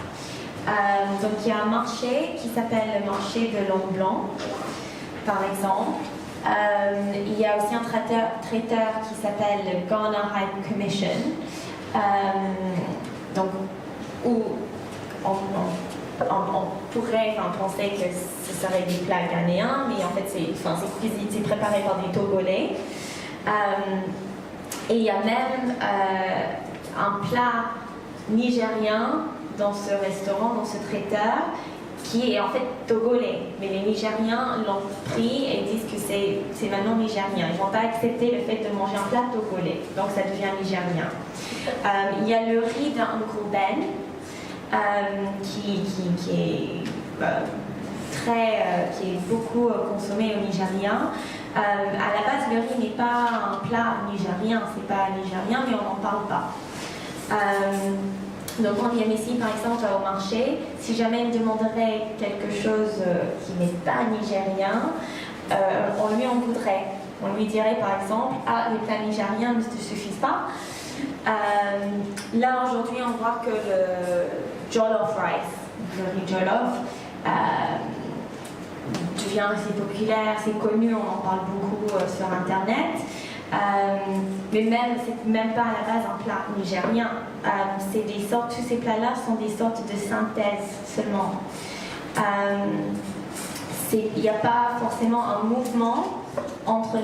Donc il y a un marché qui s'appelle le marché de l'homme blanc, par exemple. Il y a aussi un traiteur qui s'appelle le Ghana High Commission, donc, où on pourrait penser que ce serait des plats ghanéens, mais en fait c'est préparé par des Togolais. Et il y a même un plat nigérien dans ce restaurant, dans ce traiteur, qui est en fait togolais. Mais les Nigériens l'ont pris et disent que c'est maintenant nigérien. Ils ne vont pas accepter le fait de manger un plat togolais, donc ça devient nigérien. Il y a le riz d'Angourben, qui est beaucoup consommé au Nigeria. À la base, le riz n'est pas un plat nigérien, c'est pas nigérien, mais on n'en parle pas. Donc quand Yemisi, par exemple, va au marché, si jamais il me demanderait quelque chose qui n'est pas nigérien, on lui en voudrait. On lui dirait par exemple, ah, les plats nigériens ne te suffisent pas. Là aujourd'hui, on voit que le jollof rice, le riz jollof, devient assez populaire, c'est connu, on en parle beaucoup sur internet. Mais c'est même pas à la base un plat nigérien. Tous ces plats-là sont des sortes de synthèse seulement. Il n'y a pas forcément un mouvement entre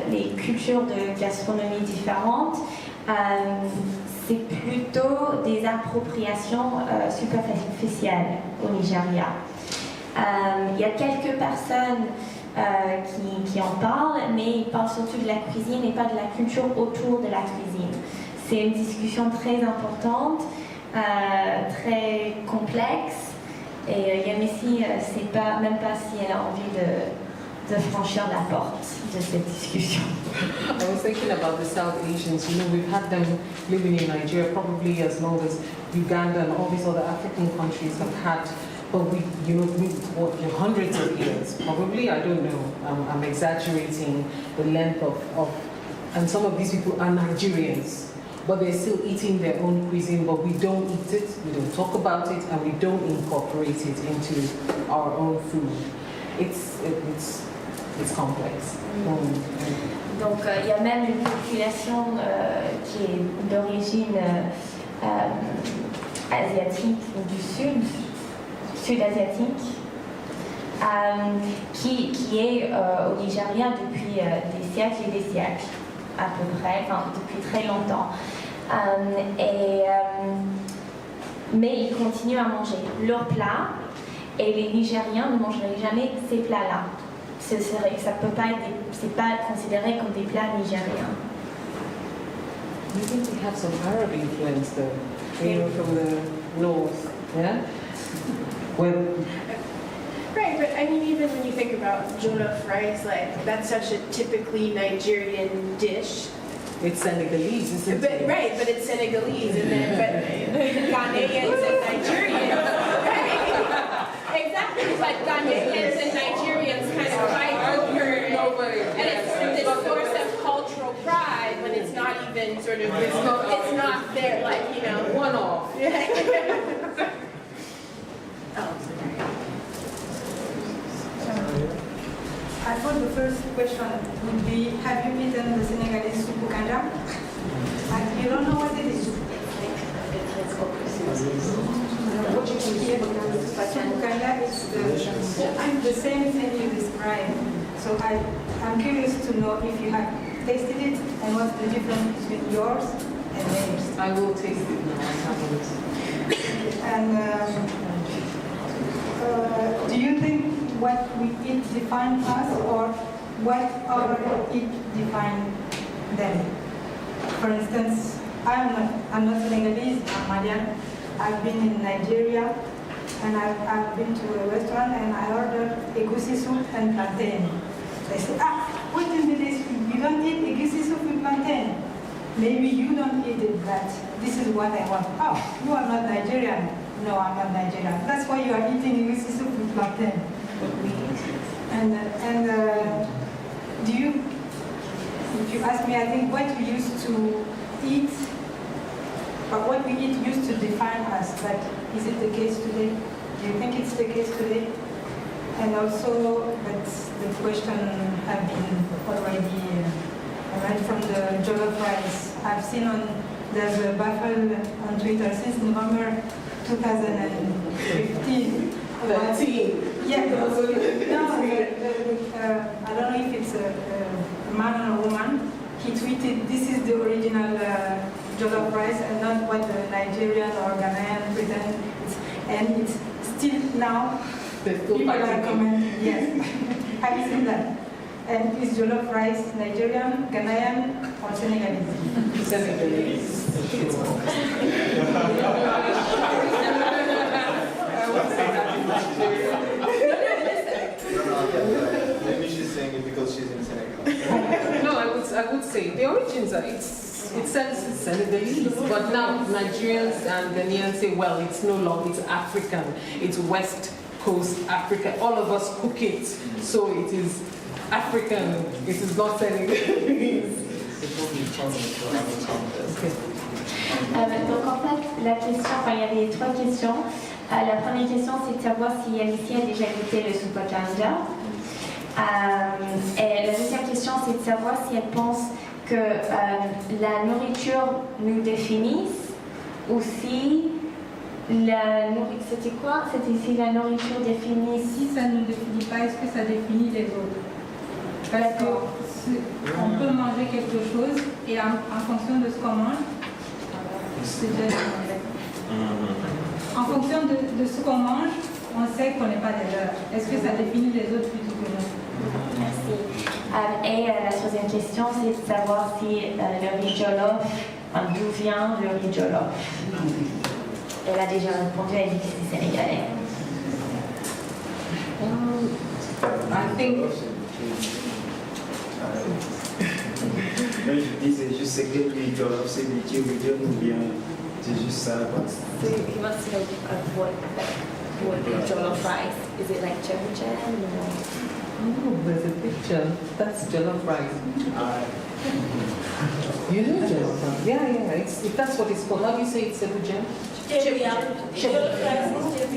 les cultures de gastronomie différentes. C'est plutôt des appropriations superficielles au Nigeria. Il y a quelques personnes qui en parlent, mais ils parlent surtout de la cuisine et pas de la culture autour de la cuisine. C'est une discussion très importante, très complexe, et Yemisi ne sait même pas si elle a envie de franchir la porte de cette discussion. I was thinking about the South Asians. We've had them living in Nigeria probably as long as Uganda and all these other African countries have had. But hundreds of years, probably, I don't know, I'm exaggerating the length of, and some of these people are Nigerians, but they're still eating their own cuisine, but we don't eat it, we don't talk about it, and we don't incorporate it into our own food. It's complex. Donc il y a même une population qui est d'origine asiatique ou du sud-asiatique, qui est au Nigeria depuis des siècles et des siècles, à peu près, depuis très longtemps. Mais ils continuent à manger leurs plats, et les Nigériens ne mangeraient jamais ces plats-là. Ça peut pas être, c'est pas considéré comme des plats nigériens. I think we have some Arab influence though, from the north, yeah? Right, but I mean, even when you think about jollof rice, like that's such a typically Nigerian dish. It's Senegalese, isn't it? Right, but it's Senegalese, and then but Ghanaians and Nigerians, right? Exactly, but Ghanaians and Nigerians kind of fight over, and it's this source of cultural pride when it's not even sort of, it's not there, like, you know, One-off. I thought the first question would be, have you eaten the Senegalese soup kanja? You don't know what it is? What you can hear, soup kanja is the same thing you described. So I'm curious to know if you have tasted it and what's the difference between yours and theirs. I will taste it now. I haven't. And do you think what we eat defines us, or what our eat define them? For instance, I'm not Senegalese, I'm Malian. I've been in Nigeria, and I've been to a restaurant and I ordered egusi soup and plantain. They said, what is this? You don't eat egusi soup with plantain. Maybe you don't eat it, but this is what I want. Oh, you are not Nigerian. No, I'm not Nigerian. That's why you are eating egusi soup with plantain. And do you, if you ask me, I think what we used to eat, but what we eat used to define us. But is it the case today? Do you think it's the case today? And also, but the question have been already right from the jollof rice. I've seen there's a battle on Twitter since November 2015. 13. Yeah, no, I don't know if it's a man or a woman. He tweeted, this is the original jollof rice and not what the Nigerian or Ghanaian pretend it's. And it's still now, people are commenting, yes. Have you seen that? And is jollof rice Nigerian, Ghanaian, or Senegalese? Senegalese. Maybe she's saying it because she's in Senegal. No, I would say the origins are it says Senegalese, but now Nigerians and Ghanaians say, well, it's no longer, it's African, it's West Coast Africa. All of us cook it, so it is African. It is not Senegalese. Donc en fait, la question, enfin il y avait trois questions. La première question, c'est de savoir si Yemisi a déjà goûté le soupe kanja. Et la deuxième question, c'est de savoir si elle pense que la nourriture nous définisse, ou si la nourriture, c'était quoi? C'était si la nourriture définit. Si ça ne nous définit pas, est-ce que ça définit les autres? Parce qu'on peut manger quelque chose et en fonction de ce qu'on mange, en fonction de ce qu'on mange, on sait qu'on n'est pas des leurs. Est-ce que ça définit les autres plutôt que nous? Merci. Et la troisième question, c'est de savoir si le riz jollof, d'où vient le riz jollof. Elle a déjà répondu, elle dit que c'est sénégalais. I think. Je disais juste c'est que le jollof c'est métier ou bien c'est juste ça. So he wants to know what jollof rice. Is it like gentiane? Oh, there's a picture. That's jollof rice. You know jollof rice? Yeah. If that's what it's called. How do you say it's Sebujan? Jollof rice is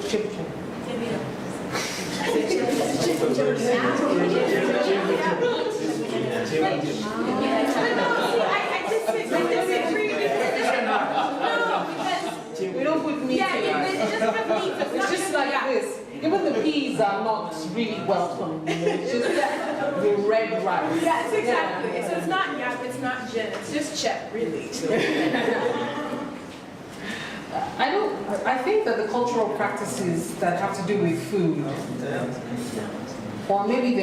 Chip. We don't put meat in it. It's just like this. Even the peas are not really welcome. It's just the red rice. Yes, exactly. Yeah. So it's not yap, it's not gin, it's just chep, really. I think that the cultural practices that have to do with food, or maybe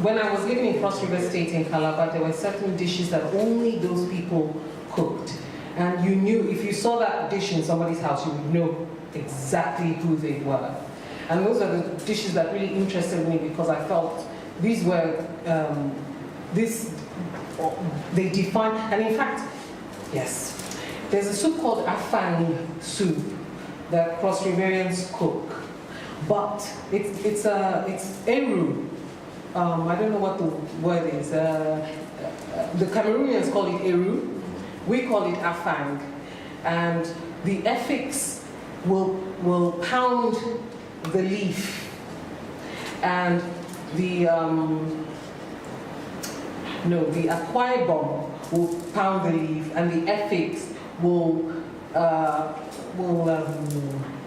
when I was living in Cross River State in Calabar, there were certain dishes that only those people cooked. And you knew, if you saw that dish in somebody's house, you would know exactly who they were. And those are the dishes that really interested me because I felt these were, they define, and in fact, yes, there's a soup called afang soup that Cross-Riverians cook, but it's eru. I don't know what the word is. The Cameroonians call it eru. We call it afang, and the Effiks will pound the leaf, and the Akwa Ibom will pound the leaf, and the Effiks will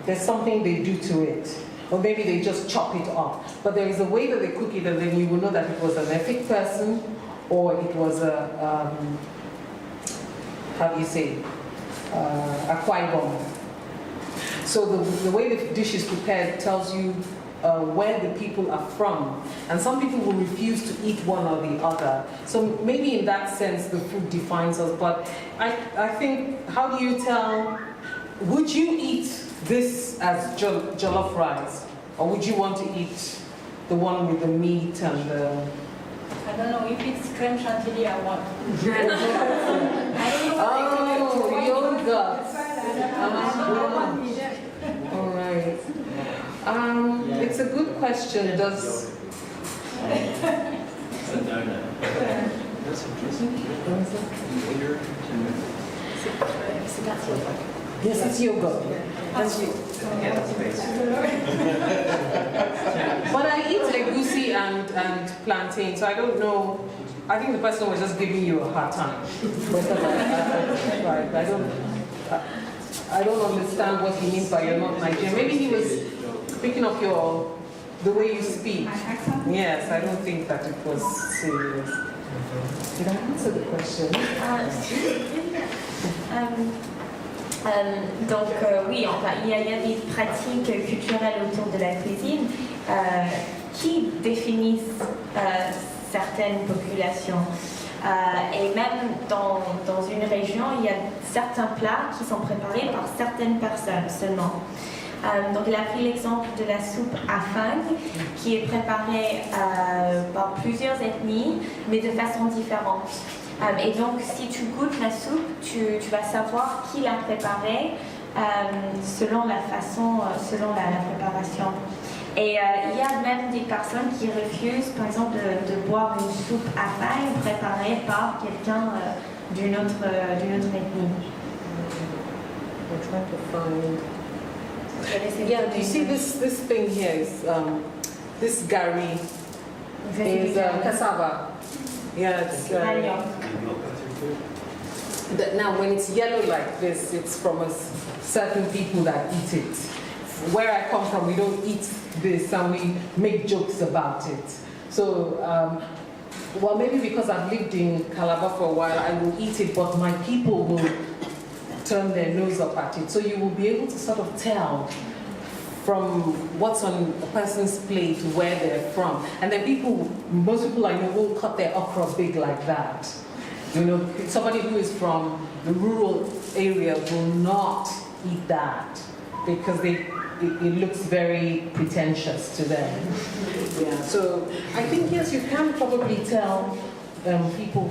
there's something they do to it, or maybe they just chop it up. But there is a way that they cook it, and then you will know that it was an Effik person, or it was a how do you say, Akwa Ibom. So the way the dish is prepared tells you where the people are from. And some people will refuse to eat one or the other. So maybe in that sense the food defines us. But I think, how do you tell, would you eat this as jollof rice? Or would you want to eat the one with the meat and the... I don't know, if it's creme chantilly, I want. Oh, yogurt. All right. It's a good question. Does... Yes, it's yogurt. But I eat legusi and plantain, so I don't know. I think the person was just giving you a hard time. I don't understand what he means by you're not Nigerian. Maybe he was picking up the way you speak. Yes, I don't think that it was serious. Did I answer the question? Donc oui, enfin, il y a des pratiques culturelles autour de la cuisine qui définissent certaines populations. Et même dans une région, il y a certains plats qui sont préparés par certaines personnes seulement. Donc il a pris l'exemple de la soupe afang qui est préparée par plusieurs ethnies, mais de façon différente. Et donc si tu goûtes la soupe, tu vas savoir qui l'a préparée selon la façon, selon la préparation. Et il y a même des personnes qui refusent, par exemple, de boire une soupe afang préparée par quelqu'un d'une autre ethnie. I'm trying to find... Yeah, do you see this thing here is this gari is cassava. Yeah, it's now when it's yellow like this, it's from certain people that eat it. Where I come from, we don't eat this and we make jokes about it. So, well, maybe because I've lived in Calabar for a while, I will eat it, but my people will turn their nose up at it. So you will be able to sort of tell from what's on a person's plate where they're from. And then most people I know won't cut their okra big like that. You know, somebody who is from the rural area will not eat that because it looks very pretentious to them. Yeah, so I think, yes, you can probably tell people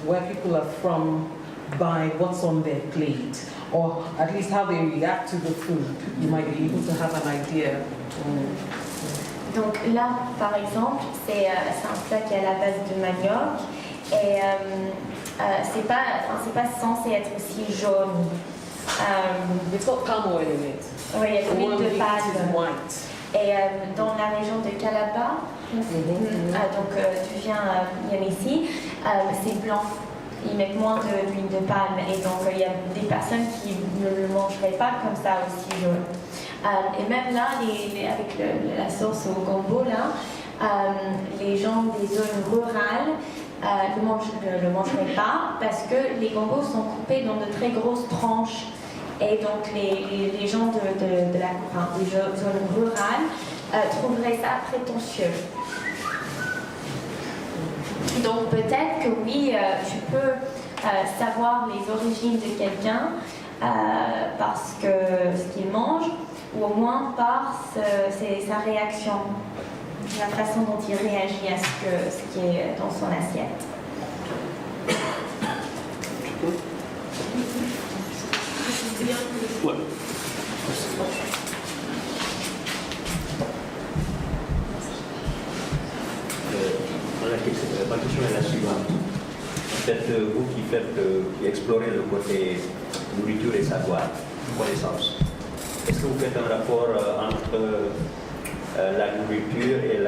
where people are from by what's on their plate, or at least how they react to the food. You might be able to have an idea. Donc là, par exemple, c'est un plat qui est à la base de manioc, et c'est pas censé être aussi jaune. It's got palm oil in it. Oui, il y a de l'huile de palme. Et dans la région de Calabar, donc tu viens Yemisi, c'est blanc. Ils mettent moins d'huile de palme, et donc il y a des personnes qui ne le mangeraient pas comme ça aussi jaune. Et même là, avec la sauce au gombo, là, les gens des zones rurales ne le mangeraient pas parce que les gombos sont coupés dans de très grosses tranches. Et donc les gens des zones rurales trouveraient ça prétentieux. Donc peut-être que oui, tu peux savoir les origines de quelqu'un parce que ce qu'il mange, ou au moins par sa réaction, la façon dont il réagit à ce qui est dans son assiette. Ouais. Ma question est la suivante. En fait, vous qui explorez le côté nourriture et savoir, connaissance, est-ce que vous faites un rapport entre la nourriture et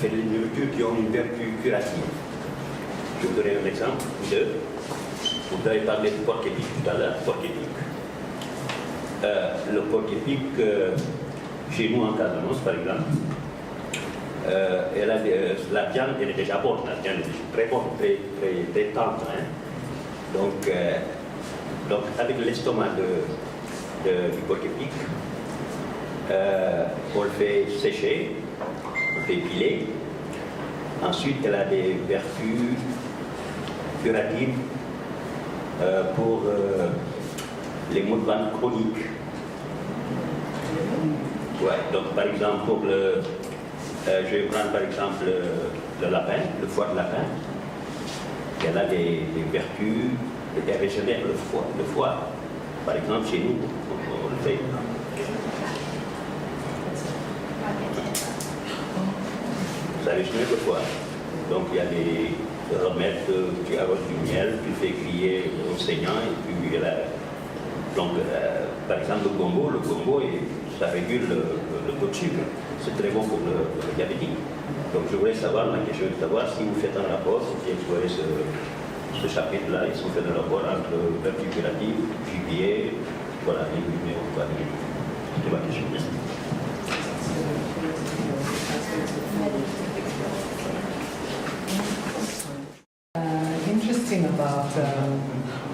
les nourritures qui ont une vertu curative? Je vous donnerai un exemple ou deux. Vous avez parlé de porc épic tout à l'heure, porc épic. Le porc épic, chez nous en Casamance par exemple, la viande elle est déjà bonne, la viande est déjà très bonne, très tendre. Hein. Donc avec l'estomac du porc épic, on le fait sécher, on le fait piler. Ensuite, elle a des vertus curatives pour les maux de ventre chroniques. Ouais, donc par exemple, je vais prendre par exemple le lapin, le foie de lapin. Elle a des vertus, elle régénère le foie. Par exemple, chez nous, on le fait. Ça régénère le foie. Donc il y a des remèdes, tu arroses du miel, tu fais griller au saignant, et puis donc par exemple le gombo, ça régule le taux de sucre. C'est très bon pour le diabétique. Donc je voulais savoir, ma question est de savoir si vous faites un rapport, si vous explorez ce chapitre-là, et si vous faites un rapport entre vertu curative, gibier, voilà, les numéros, quoi. C'était ma question. Merci. Interesting about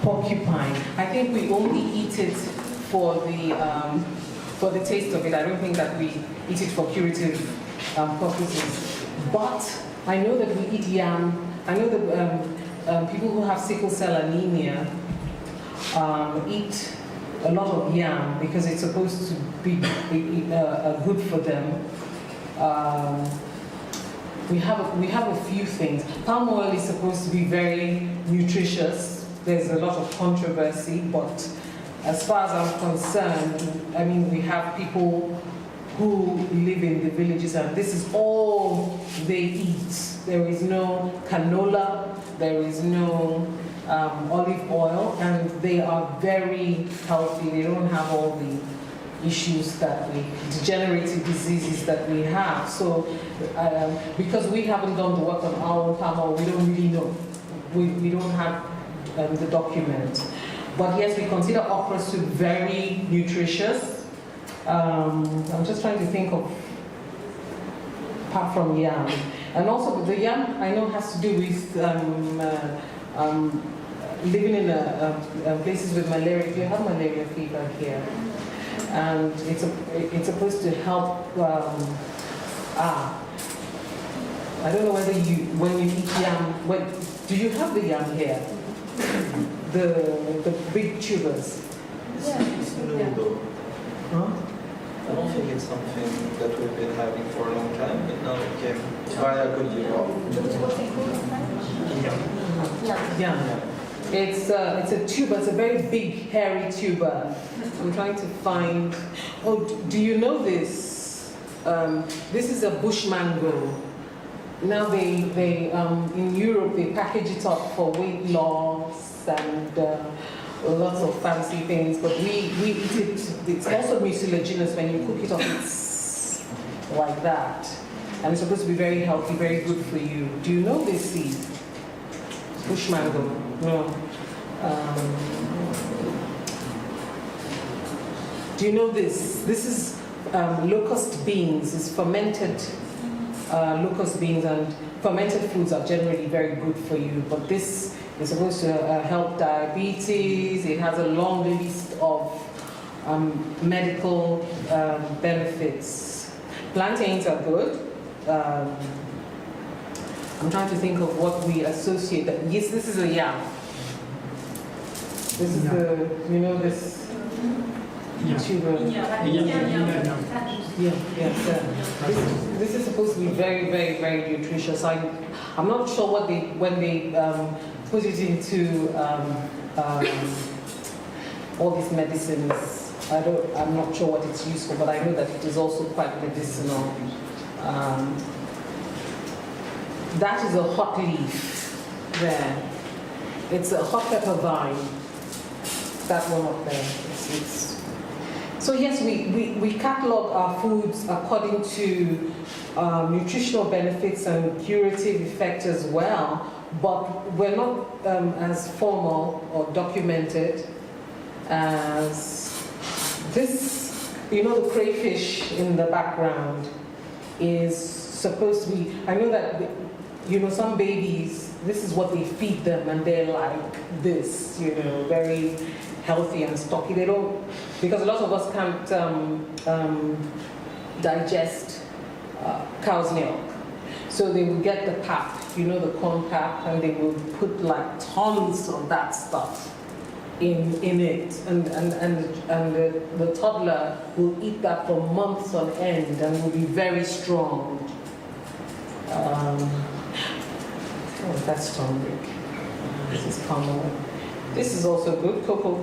porcupine. I think we only eat it for the taste of it. I don't think that we eat it for curative purposes. But I know that we eat yam. I know that people who have sickle cell anemia eat a lot of yam because it's supposed to be good for them. We have a few things. Palm oil is supposed to be very nutritious. There's a lot of controversy, but as far as I'm concerned, I mean, we have people who live in the villages and this is all they eat. There is no canola, there is no olive oil, and they are very healthy. They don't have all the issues degenerative diseases that we have. So, because we haven't done the work on our own palm oil, we don't really know. We don't have the document. But yes, we consider okra soup very nutritious. I'm just trying to think of, apart from yam. And also the yam, I know, has to do with living in places with malaria. You have malaria fever here. And it's supposed to help, I don't know whether when you eat yam, do you have the yam here? The big tubers? Yeah. No. Huh? I don't think it's something that we've been having for a long time, but now it came via good year. Yeah. It's a tuber, it's a very big hairy tuber. I'm trying to find, do you know this? This is a bush mango. Now they in Europe they package it up for weight loss and lots of fancy things, but we eat it. It's also mucilaginous. When you cook it up, it's like that, and it's supposed to be very healthy, very good for you. Do you know this seed? Bush mango. No. Do you know this? This is locust beans. It's fermented locust beans, and fermented foods are generally very good for you. But this is supposed to help diabetes. It has a long list of medical benefits. Plantains are good. I'm trying to think of what we associate. Yes, this is a yam. This is the, you know, this. This is supposed to be very, very, very nutritious. I'm not sure what when they put it into all these medicines. I'm not sure what it's used for, but I know that it is also quite medicinal. That is a hot leaf there. It's a hot pepper vine. That one up there. So yes, we catalog our foods according to nutritional benefits and curative effect as well, but we're not as formal or documented as this. You know, the crayfish in the background is supposed to be, I know that, you know, some babies, this is what they feed them and they're like this, you know, very healthy and stocky. They don't, because a lot of us can't digest cow's milk. So they will get the pap, you know, the corn pap, and they will put like tons of that stuff in it. And the toddler will eat that for months on end and will be very strong. Oh, that's turmeric. This is palm oil. This is also good. Cocoa.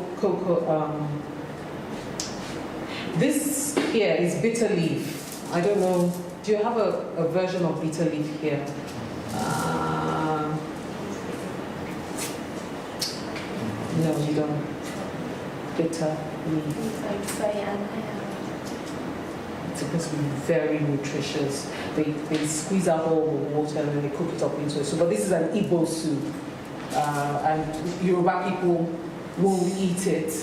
This here is bitter leaf. I don't know. Do you have a version of bitter leaf here? No, you don't. Bitter leaf. It's supposed to be very nutritious. They squeeze out all the water and then they cook it up into a soup. But this is an Igbo soup. And Yoruba people won't eat it.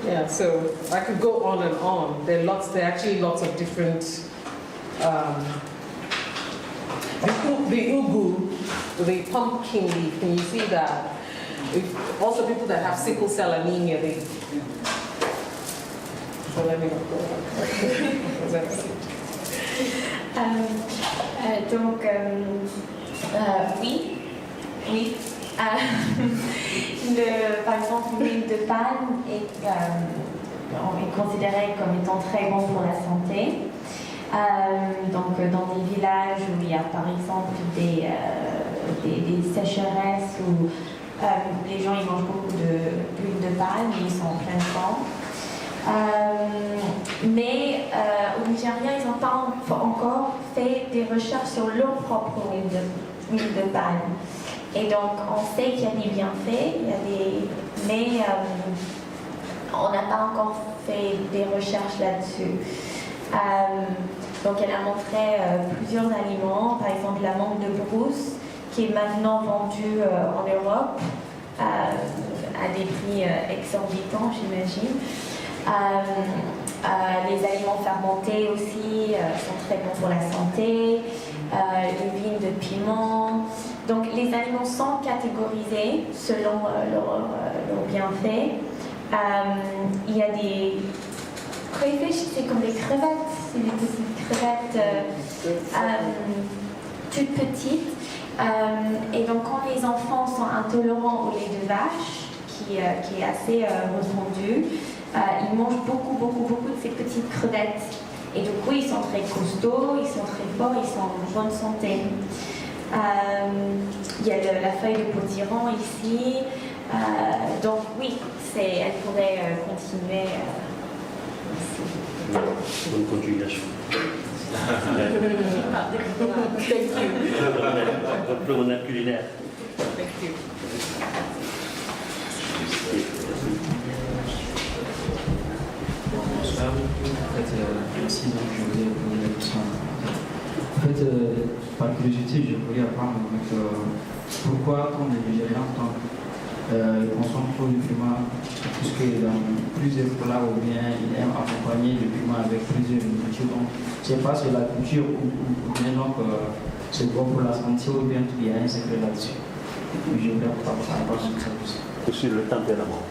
Yeah, so I could go on and on. There are actually lots of different. The ugu, the pumpkin leaf. Can you see that? Also, people that have sickle cell anemia, they. So let me not go on. Donc, oui. Par exemple, l'huile de palme est considérée comme étant très bon pour la santé. Donc, dans des villages où il y a par exemple des sécheresses où les gens ils mangent beaucoup d'huile de palme et ils sont en pleine forme. Mais au Nigeria, ils n'ont pas encore fait des recherches sur leur propre huile de palme. Et donc, on sait qu'il y a des bienfaits, mais on n'a pas encore fait des recherches là-dessus. Donc, elle a montré plusieurs aliments, par exemple la menthe de brousse, qui est maintenant vendue en Europe à des prix exorbitants, j'imagine. Les aliments fermentés aussi sont très bons pour la santé, l'huile de piment. Donc les aliments sont catégorisés selon leurs bienfaits. Il y a des crayfish, c'est comme des crevettes, c'est des petites crevettes toutes petites. Et donc quand les enfants sont intolérants au lait de vache, qui est assez répandu, ils mangent beaucoup de ces petites crevettes. Et du coup, ils sont très costauds, ils sont très forts, ils sont en bonne santé. Il y a la feuille de potiron ici. Donc oui, elle pourrait continuer ici. Bonne continuation. Thank you. Votre promenade culinaire. Thank you. Bonsoir. En fait, merci donc je voulais poser la question. En fait, par curiosité, je voulais apprendre pourquoi, quand les Nigériens consomment trop de piment, puisque dans plusieurs plats ou bien ils aiment accompagner le piment avec plusieurs nourritures. Donc, je ne sais pas si la culture ou bien donc c'est bon pour la santé ou bien il y a un secret là-dessus. Je voulais apprendre ça sur ça aussi. Sur le tempérament.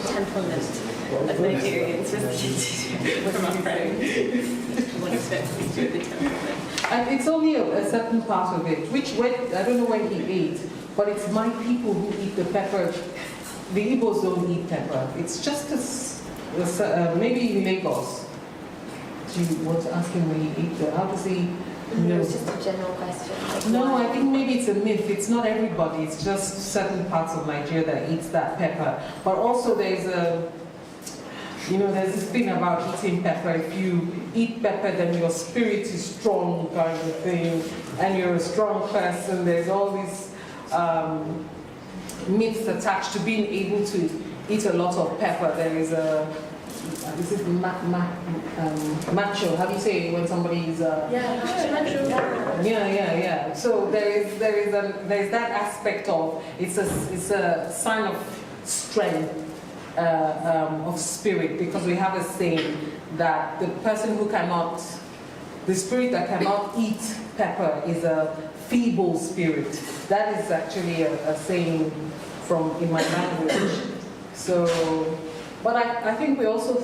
Temperament. one expects me to the temple. And it's only a certain part of it, I don't know when he ate, but it's my people who eat the pepper. The Igbos don't eat pepper. It's just maybe in Lagos. Do you want to ask him when he ate the, how does he? No, it's just a general question. Like No, I think maybe it's a myth. It's not everybody. It's just certain parts of Nigeria that eats that pepper. But also there's there's this thing about eating pepper. If you eat pepper, then your spirit is strong, kind of thing, and you're a strong person. There's all these myths attached to being able to eat a lot of pepper. There is macho. How do you say it when somebody is? Macho. Yeah. So there's that aspect of it's a sign of strength. Of spirit, because we have a saying that the spirit that cannot eat pepper is a feeble spirit. That is actually a saying in my language. So, but I think we also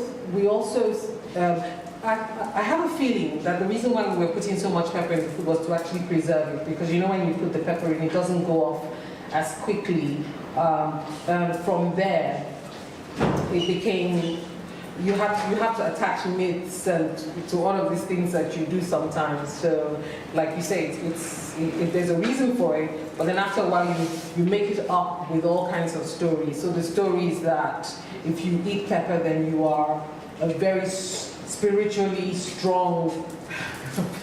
I have a feeling that the reason why we were putting so much pepper in the food was to actually preserve it, because when you put the pepper in, it doesn't go off as quickly. From there, it became you have to attach myths and to all of these things that you do sometimes. So, like you say, there's a reason for it, but then after a while you make it up with all kinds of stories. So the story is that if you eat pepper, then you are a very spiritually strong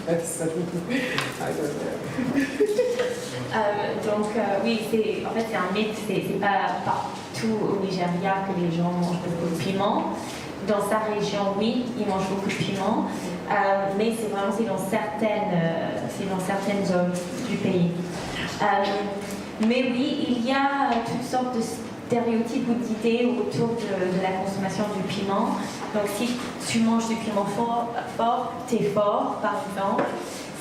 person. I don't know. Oui, c'est un mythe, c'est pas partout au Nigeria que les gens mangent beaucoup de piment. Dans sa région, oui, ils mangent beaucoup de piment, mais c'est dans certaines zones du pays. Mais oui, il y a toutes sortes de stéréotypes ou d'idées autour de la consommation du piment. Donc si tu manges du piment fort, t'es fort, par exemple,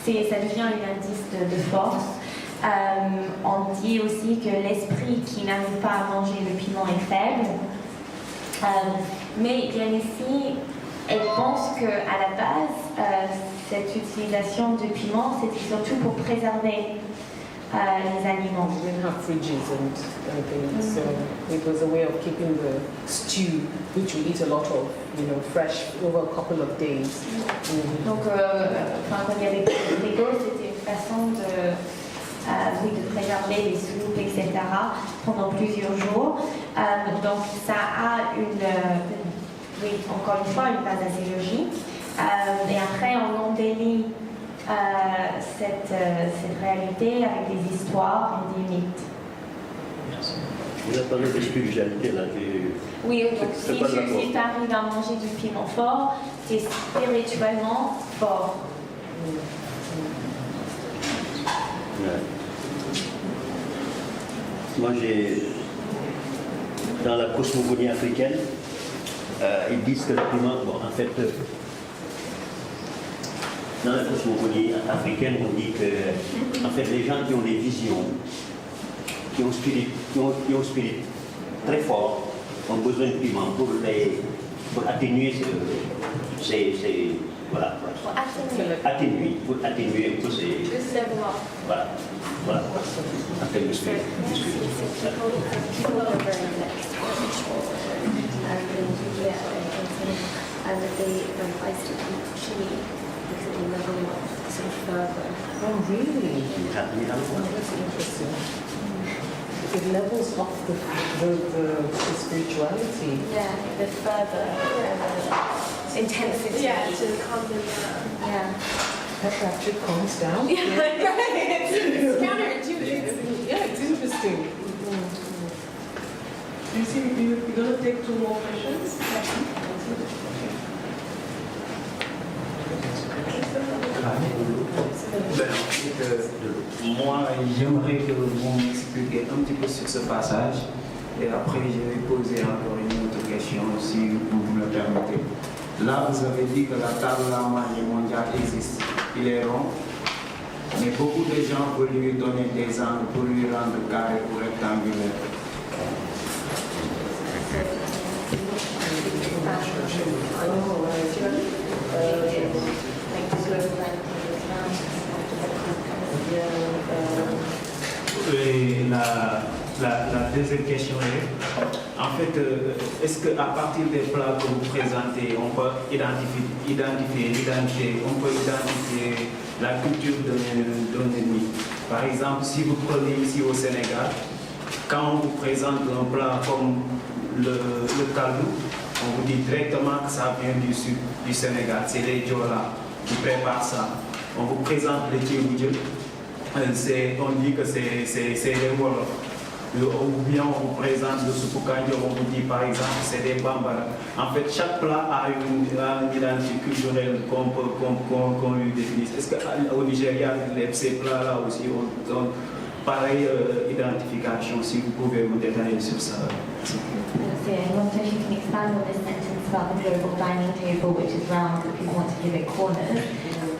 ça devient un indice de force. On dit aussi que l'esprit qui n'arrive pas à manger le piment est faible. Mais Yemisi, elle pense qu'à la base, cette utilisation de piment, c'était surtout pour préserver les aliments. We didn't have fridges and things, so it was a way of keeping the stew, which we eat a lot of, fresh over a couple of days. Donc, quand il y avait des frigo, c'était une façon de préserver les soupes, etc. pendant plusieurs jours. Donc ça a encore une fois, une base assez logique. Et après, on embellit cette réalité avec des histoires et des mythes. Vous avez parlé de spiritualité là. Oui, donc si tu arrives à manger du piment fort, c'est spirituellement fort. Ouais. Moi, dans la cosmogonie africaine, ils disent que le piment, dans la cosmogonie africaine, on dit que, les gens qui ont des visions, qui ont spirit très fort, ont besoin de piment pour atténuer voilà. Pour atténuer un peu ces... Voilà. Après le spirit. Oh, really? That's interesting. It levels off the spirituality. Yeah, the further intensity. Yeah, to calm them down. Yeah. Pepper actually calms down. Yeah, right. It's counterintuitive. Yeah, it's interesting. You see, you're going to take 2 more questions? Moi, j'aimerais que vous m'expliquiez un petit peu sur ce passage et après je vais poser encore une autre question si vous me le permettez. Là, vous avez dit que la table à manger mondiale existe. Il est rond, mais beaucoup de gens veulent lui donner des angles pour lui rendre carré ou rectangulaire. La deuxième question est, en fait, est-ce qu'à partir des plats que vous présentez, on peut identifier la culture d'un ennemi? Par exemple, si vous prenez ici au Sénégal, quand on vous présente un plat comme le kalou, on vous dit directement que ça vient du sud du Sénégal, c'est les Diola qui préparent ça. On vous présente les Chimurenga, on dit que c'est les Wolof. Ou bien on vous présente le soupoukandio, on vous dit par exemple c'est des Bambara. En fait, chaque plat a une identité culturelle qu'on lui définisse. Est-ce qu'au Nigeria, ces plats-là aussi ont pareille identification? Si vous pouvez vous détailler sur ça. I wonder if you can expand on this sentence about the global dining table, which is round, but people want to give it corners.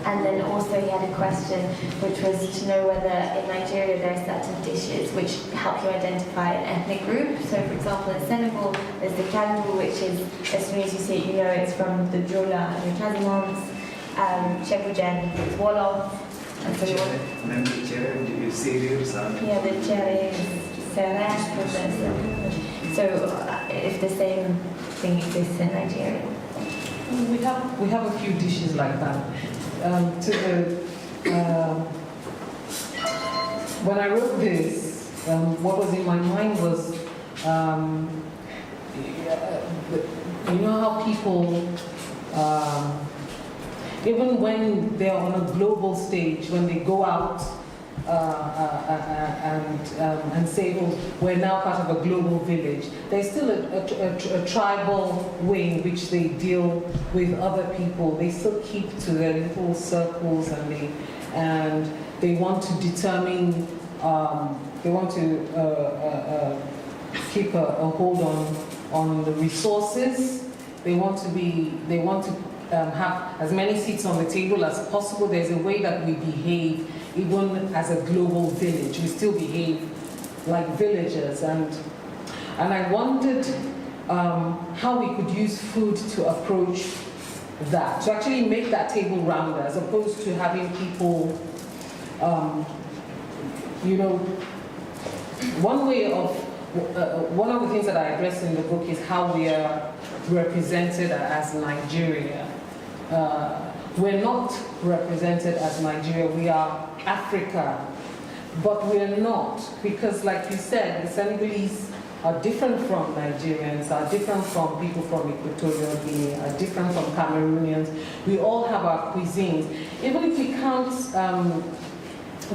And then also he had a question, which was to know whether in Nigeria there are certain dishes which help you identify an ethnic group. So for example in Senegal there's the kalou, which is, as soon as you see it you know it's from the Jola and the Casamance. Chimurenga is Wolof. And so même le tchéré, du sérieux, ça. Yeah, the tchéré is Serach. So if the same thing exists in Nigeria. We have a few dishes like that. When I wrote this, what was in my mind was, you know how people, even when they're on a global stage, when they go out and say, oh, we're now part of a global village, there's still a tribal way in which they deal with other people. They still keep to their little circles and they want to determine, they want to keep a hold on the resources. They want to have as many seats on the table as possible. There's a way that we behave even as a global village. We still behave like villagers, and I wondered how we could use food to approach that, to actually make that table rounder, as opposed to having people, you know, one of the things that I address in the book is how we are represented as Nigeria. We're not represented as Nigeria, we are Africa, but we're not, because like you said, the Senegalese are different from Nigerians, are different from people from Equatorial Guinea, are different from Cameroonians. We all have our cuisines. Even if we can't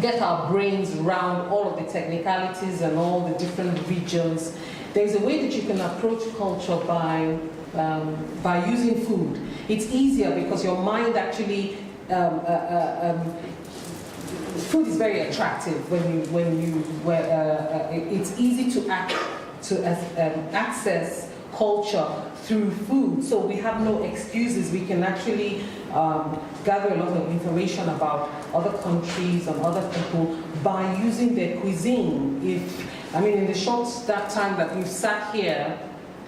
get our brains around all of the technicalities and all the different regions, there's a way that you can approach culture by using food. It's easier because your mind actually, food is very attractive it's easy to access culture through food. So we have no excuses. We can actually gather a lot of information about other countries and other people by using their cuisine. In the short time that we've sat here,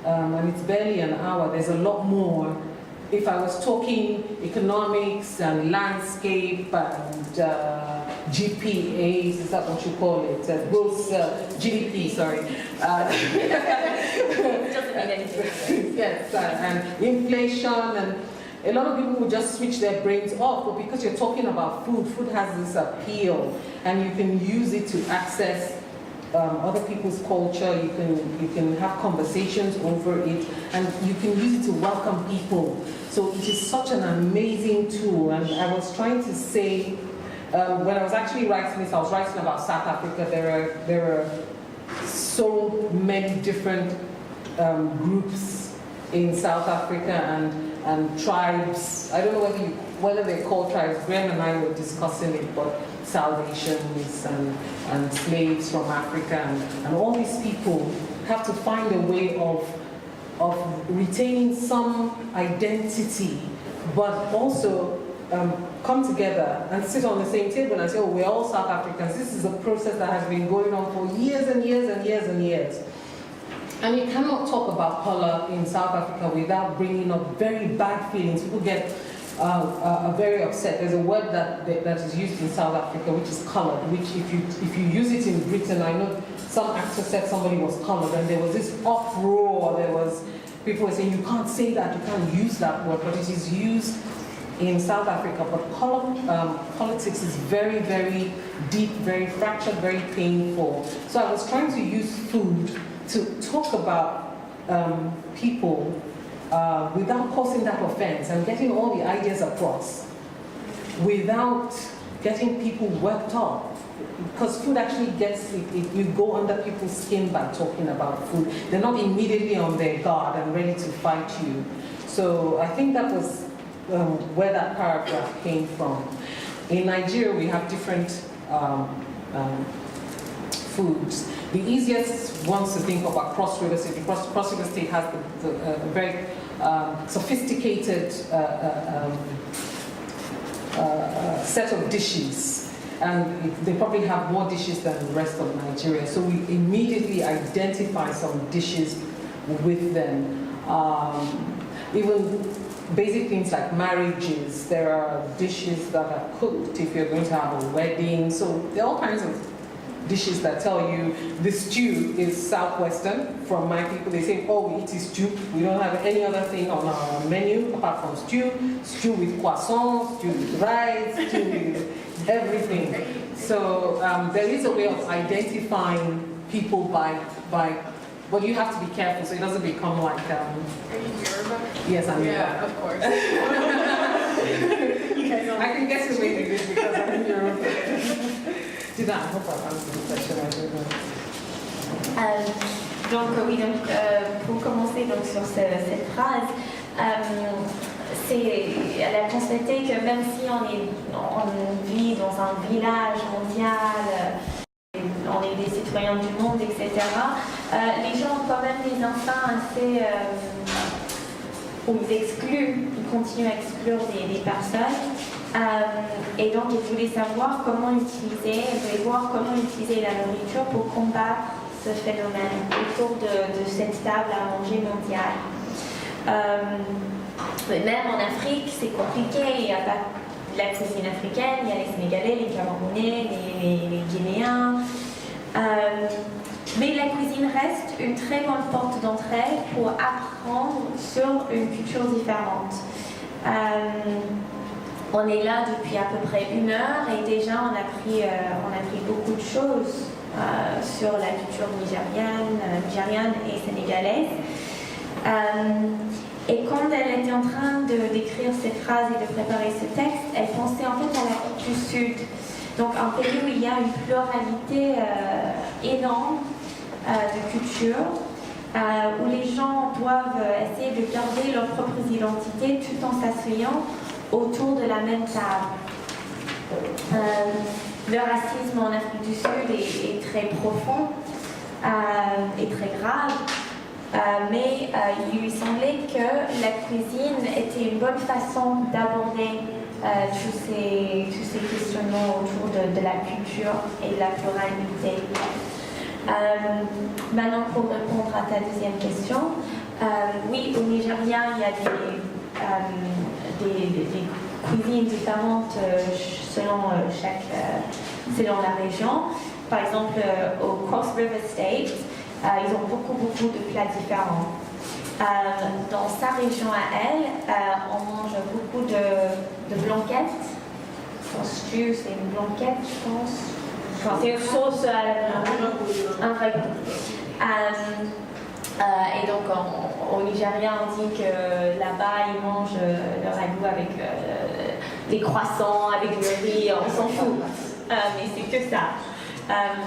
and it's barely an hour, there's a lot more. If I was talking economics and landscape and GPAs, is that what you call it? Gross GDP, sorry. Doesn't mean anything. Yes, and inflation, and a lot of people would just switch their brains off, but because you're talking about food, food has this appeal, and you can use it to access other people's culture. You can have conversations over it, and you can use it to welcome people. So it is such an amazing tool. And I was trying to say, when I was actually writing this, I was writing about South Africa. There are so many different groups in South Africa and tribes. I don't know whether they're called tribes. Graham and I were discussing it, but Salvations and slaves from Africa and all these people have to find a way of retaining some identity, but also come together and sit on the same table and say, oh, we're all South Africans. This is a process that has been going on for years and years and years and years. And you cannot talk about color in South Africa without bringing up very bad feelings. People get are very upset. There's a word that is used in South Africa, which is coloured, which if you use it in Britain, I know some actor said somebody was coloured, and there was this uproar. There was people were saying, you can't say that, you can't use that word, but it is used in South Africa. But politics is very, very deep, very fractured, very painful. So I was trying to use food to talk about people without causing that offense and getting all the ideas across without getting people worked up. Because food actually you go under people's skin by talking about food. They're not immediately on their guard and ready to fight you. So I think that was where that paragraph came from. In Nigeria, we have different foods. The easiest ones to think of are Cross River State. Cross River State has a very sophisticated set of dishes, and they probably have more dishes than the rest of Nigeria. So we immediately identify some dishes with them. Even basic things like marriages, there are dishes that are cooked if you're going to have a wedding. So there are all kinds of dishes that tell you the stew is southwestern. From my people, they say, oh, we eat stew. We don't have any other thing on our menu apart from stew with croissants, stew with rice, stew with everything. So there is a way of identifying people by but you have to be careful so it doesn't become like Are you Yoruba? Yes, I'm Yoruba. Yeah, of course. I can guess the way you did because I'm in Europe. Did I hope I answered the question? I don't know. Pour commencer donc, sur cette phrase, elle a constaté que même si on vit dans un village mondial, on est des citoyens du monde, etc., les gens ont quand même des instincts assez... où ils excluent, ils continuent à exclure des personnes. Et donc, ils voulaient savoir comment utiliser, ils voulaient voir comment utiliser la nourriture pour combattre ce phénomène autour de cette table à manger mondiale. Même en Afrique, c'est compliqué, il n'y a pas la cuisine africaine, il y a les Sénégalais, les Camerounais, les Guinéens. Mais la cuisine reste une très bonne porte d'entrée pour apprendre sur une culture différente. On est là depuis à peu près 1 heure et déjà on a appris beaucoup de choses sur la culture nigériane et sénégalaise. Et quand elle était en train d'écrire cette phrase et de préparer ce texte, elle pensait en fait à l'Afrique du Sud. Donc un pays où il y a une pluralité énorme de cultures, où les gens doivent essayer de garder leurs propres identités tout en s'asseyant autour de la même table. Le racisme en Afrique du Sud est très profond et très grave. Mais il lui semblait que la cuisine était une bonne façon d'aborder tous ces questionnements autour de la culture et de la pluralité. Maintenant, pour répondre à ta deuxième question, oui, au Nigeria, il y a des cuisines différentes selon la région. Par exemple, au Cross River State, ils ont beaucoup de plats différents. Dans sa région à elle, on mange beaucoup de blanquettes. Un stew, c'est une blanquette, je pense. Enfin, c'est une sauce à la un ragoût. Et donc, au Nigeria, on dit que là-bas, ils mangent le ragoût avec des croissants, avec le riz, on s'en fout. Mais c'est que ça.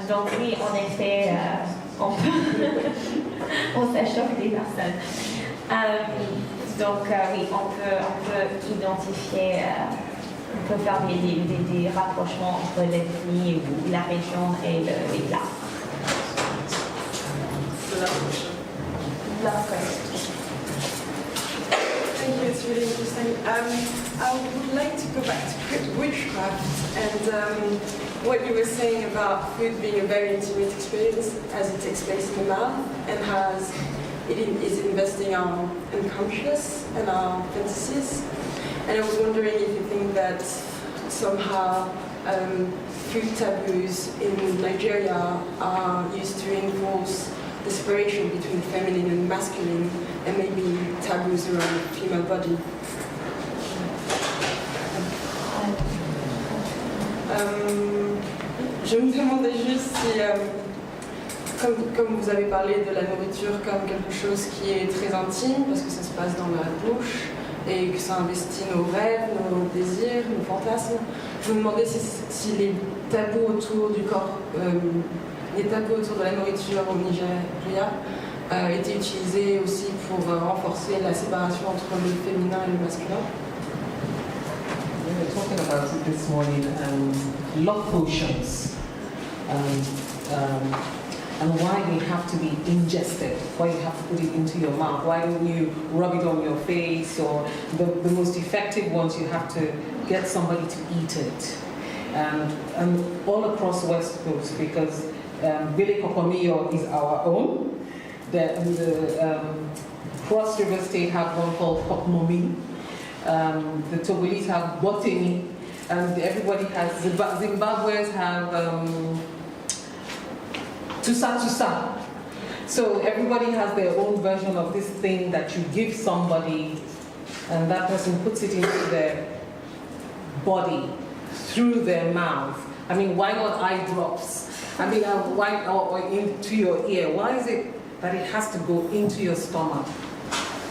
Donc oui, en effet, on s'achoppe des personnes. Donc oui, on peut identifier, on peut faire des rapprochements entre l'ethnie ou la région et les plats. Last question. Thank you, it's really interesting. I would like to go back to witchcraft and what you were saying about food being a very intimate experience as it takes place in the mouth and it is investing our unconscious and our fantasies. And I was wondering if you think that somehow food taboos in Nigeria are used to enforce the separation between feminine and masculine, and maybe taboos around the female body. Je me demandais juste si, comme vous avez parlé de la nourriture comme quelque chose qui est très intime, parce que ça se passe dans la bouche, et que ça investit nos rêves, nos désirs, nos fantasmes, je me demandais si les tabous autour du corps, les tabous autour de la nourriture au Nigeria étaient utilisés aussi pour renforcer la séparation entre le féminin et le masculin. We were talking about it this morning, love potions, and why they have to be ingested, why you have to put it into your mouth, why don't you rub it on your face, or the most effective ones you have to get somebody to eat it. And all across West Coast, because Billy Kokomiyo is our own, the Cross River State have one called Kokmomi, the Togolese have Botany, and everybody has, Zimbabweans have Tusa. So everybody has their own version of this thing that you give somebody, and that person puts it into their body through their mouth. I mean, why not eye drops? I mean, why or into your ear? Why is it that it has to go into your stomach?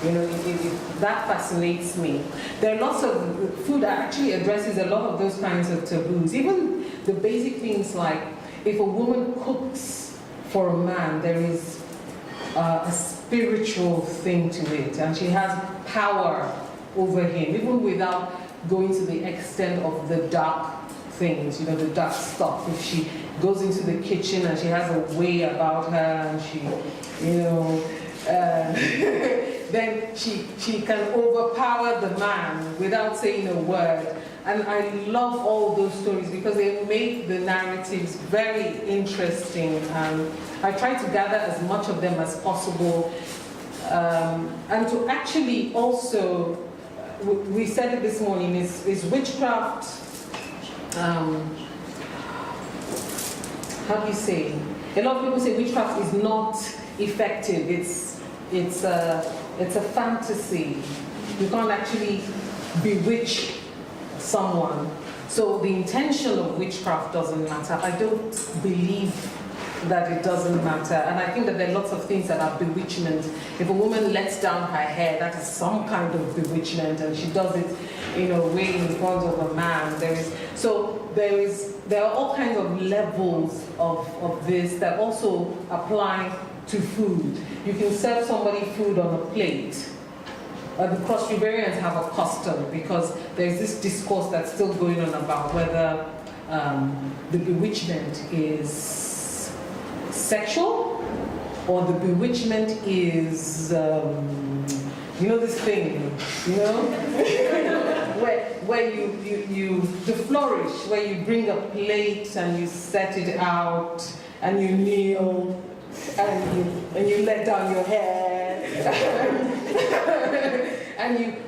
You know, that fascinates me. There are lots of food that actually addresses a lot of those kinds of taboos. Even the basic things like if a woman cooks for a man, there is a spiritual thing to it, and she has power over him, even without going to the extent of the dark things, you know, the dark stuff. If she goes into the kitchen and she has a way about her, and she, you know, then she can overpower the man without saying a word. And I love all those stories because they make the narratives very interesting. And I try to gather as much of them as possible. And to actually also, we said it this morning, is witchcraft, how do you say? A lot of people say witchcraft is not effective. It's a fantasy. You can't actually bewitch someone. So the intention of witchcraft doesn't matter. I don't believe that it doesn't matter. And I think that there are lots of things that are bewitchment. If a woman lets down her hair, that is some kind of bewitchment, and she does it, you know, way in front of a man. There are all kinds of levels of this that also apply to food. You can serve somebody food on a plate. The Cross Riverians have a custom because there's this discourse that's still going on about whether the bewitchment is sexual or the bewitchment is, you know, this thing, you know, where the flourish, where you bring a plate and you set it out and you kneel and you let down your hair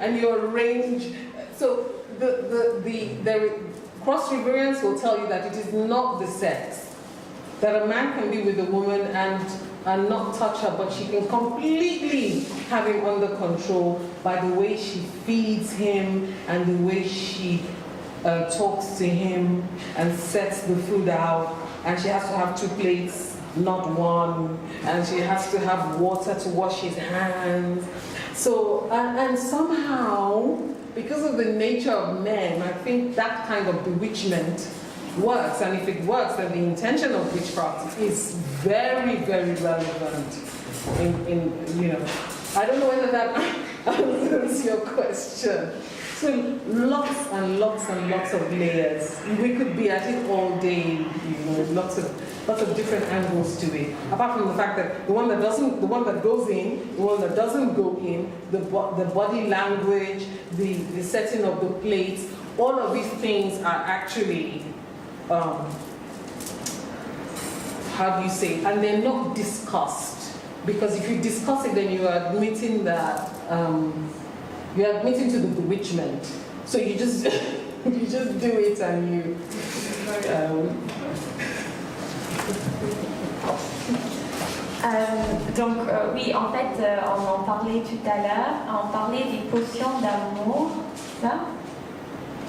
and you arrange. So the Cross Riverians will tell you that it is not the sex. That a man can be with a woman and not touch her, but she can completely have him under control by the way she feeds him and the way she talks to him and sets the food out. And she has to have 2 plates, not 1. And she has to have water to wash his hands. So, and somehow, because of the nature of men, I think that kind of bewitchment works. And if it works, then the intention of witchcraft is very, very relevant. In you know, I don't know whether that answers your question. So lots and lots and lots of layers. We could be at it all day. You know, lots of different angles to it. Apart from the fact that the one that goes in, the one that doesn't go in, the body language, the setting of the plates, all of these things are actually, how do you say, and they're not discussed. Because if you discuss it, then you are admitting that, you're admitting to the bewitchment. So you just you just do it and you. Oui, en fait, on en parlait tout à l'heure. On parlait des potions d'amour, ça.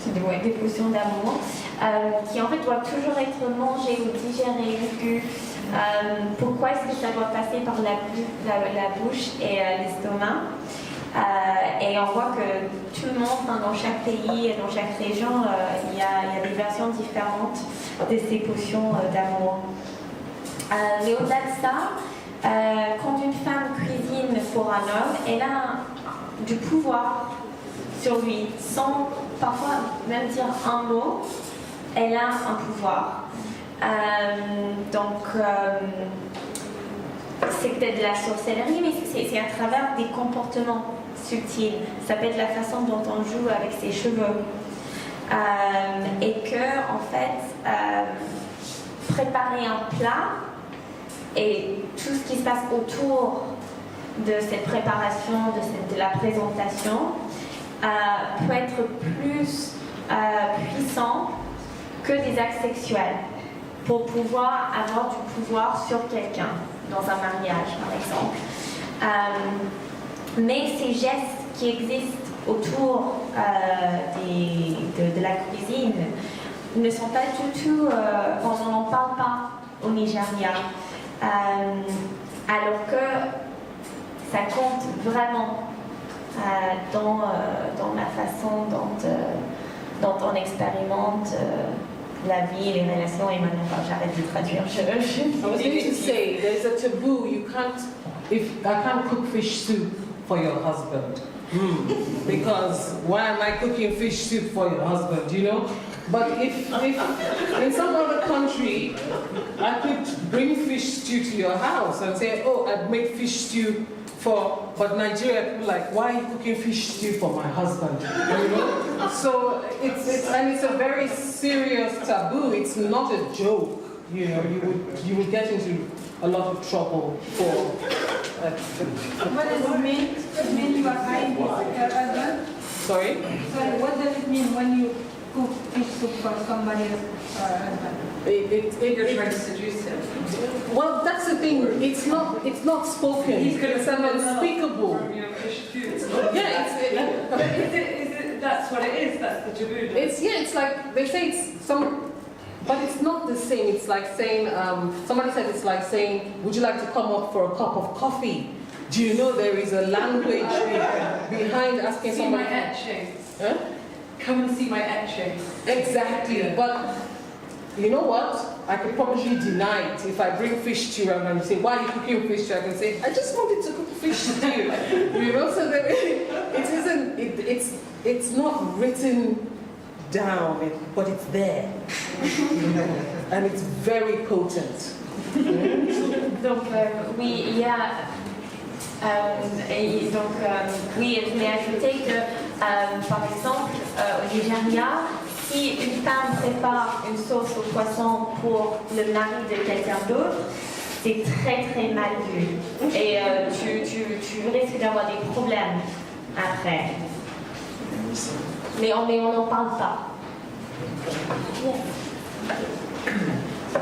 Des potions d'amour, qui en fait doivent toujours être mangées ou digérées, vues. Pourquoi est-ce que ça doit passer par la bouche et l'estomac? Et on voit que tout le monde, dans chaque pays et dans chaque région, il y a des versions différentes de ces potions d'amour. Mais au-delà de ça, quand une femme cuisine pour un homme, elle a du pouvoir sur lui, sans parfois même dire un mot, elle a un pouvoir. C'est peut-être de la sorcellerie, mais c'est à travers des comportements subtils. Ça peut être la façon dont on joue avec ses cheveux. Et que, en fait, préparer un plat et tout ce qui se passe autour de cette préparation, de la présentation, peut être plus puissant que des actes sexuels pour pouvoir avoir du pouvoir sur quelqu'un dans un mariage, par exemple. Mais ces gestes qui existent autour de la cuisine ne sont pas du tout, on n'en parle pas au Nigeria, alors que ça compte vraiment dans la façon dont on expérimente la vie, les relations, et maintenant j'arrête de traduire. I was going to say, there's a taboo. I can't cook fish soup for your husband. Because why am I cooking fish soup for your husband, you know? But if in some other country, I could bring fish stew to your house and say, oh, I'd make fish stew but Nigeria, people like, why are you cooking fish stew for my husband? You know? So it's a very serious taboo. It's not a joke. You know, you would get into a lot of trouble for. What does it mean you are hiding your husband? Sorry? Sorry, what does it mean when you cook fish soup for somebody else's husband? You're trying to seduce him. Well, that's the thing. It's not spoken. It's unspeakable. Yeah, but is it? That's what it is. That's the taboo. It's like they say it's some, but it's not the same. It's like saying somebody said it's like saying, would you like to come up for a cup of coffee? Do you know there is a language behind asking somebody? See my etchings. Huh? Come and see my etchings. Exactly, but you know what? I could probably deny it if I bring fish stew and you say, why are you cooking fish stew? I can say, I just wanted to cook fish stew. You know, so that it's not written down, but it's there. And it's very potent. Donc oui, il y a oui, je voulais ajouter que par exemple au Nigeria, si une femme prépare une sauce au poisson pour le mari de quelqu'un d'autre, c'est très très mal vu. Et tu risques d'avoir des problèmes après. Mais on n'en parle pas.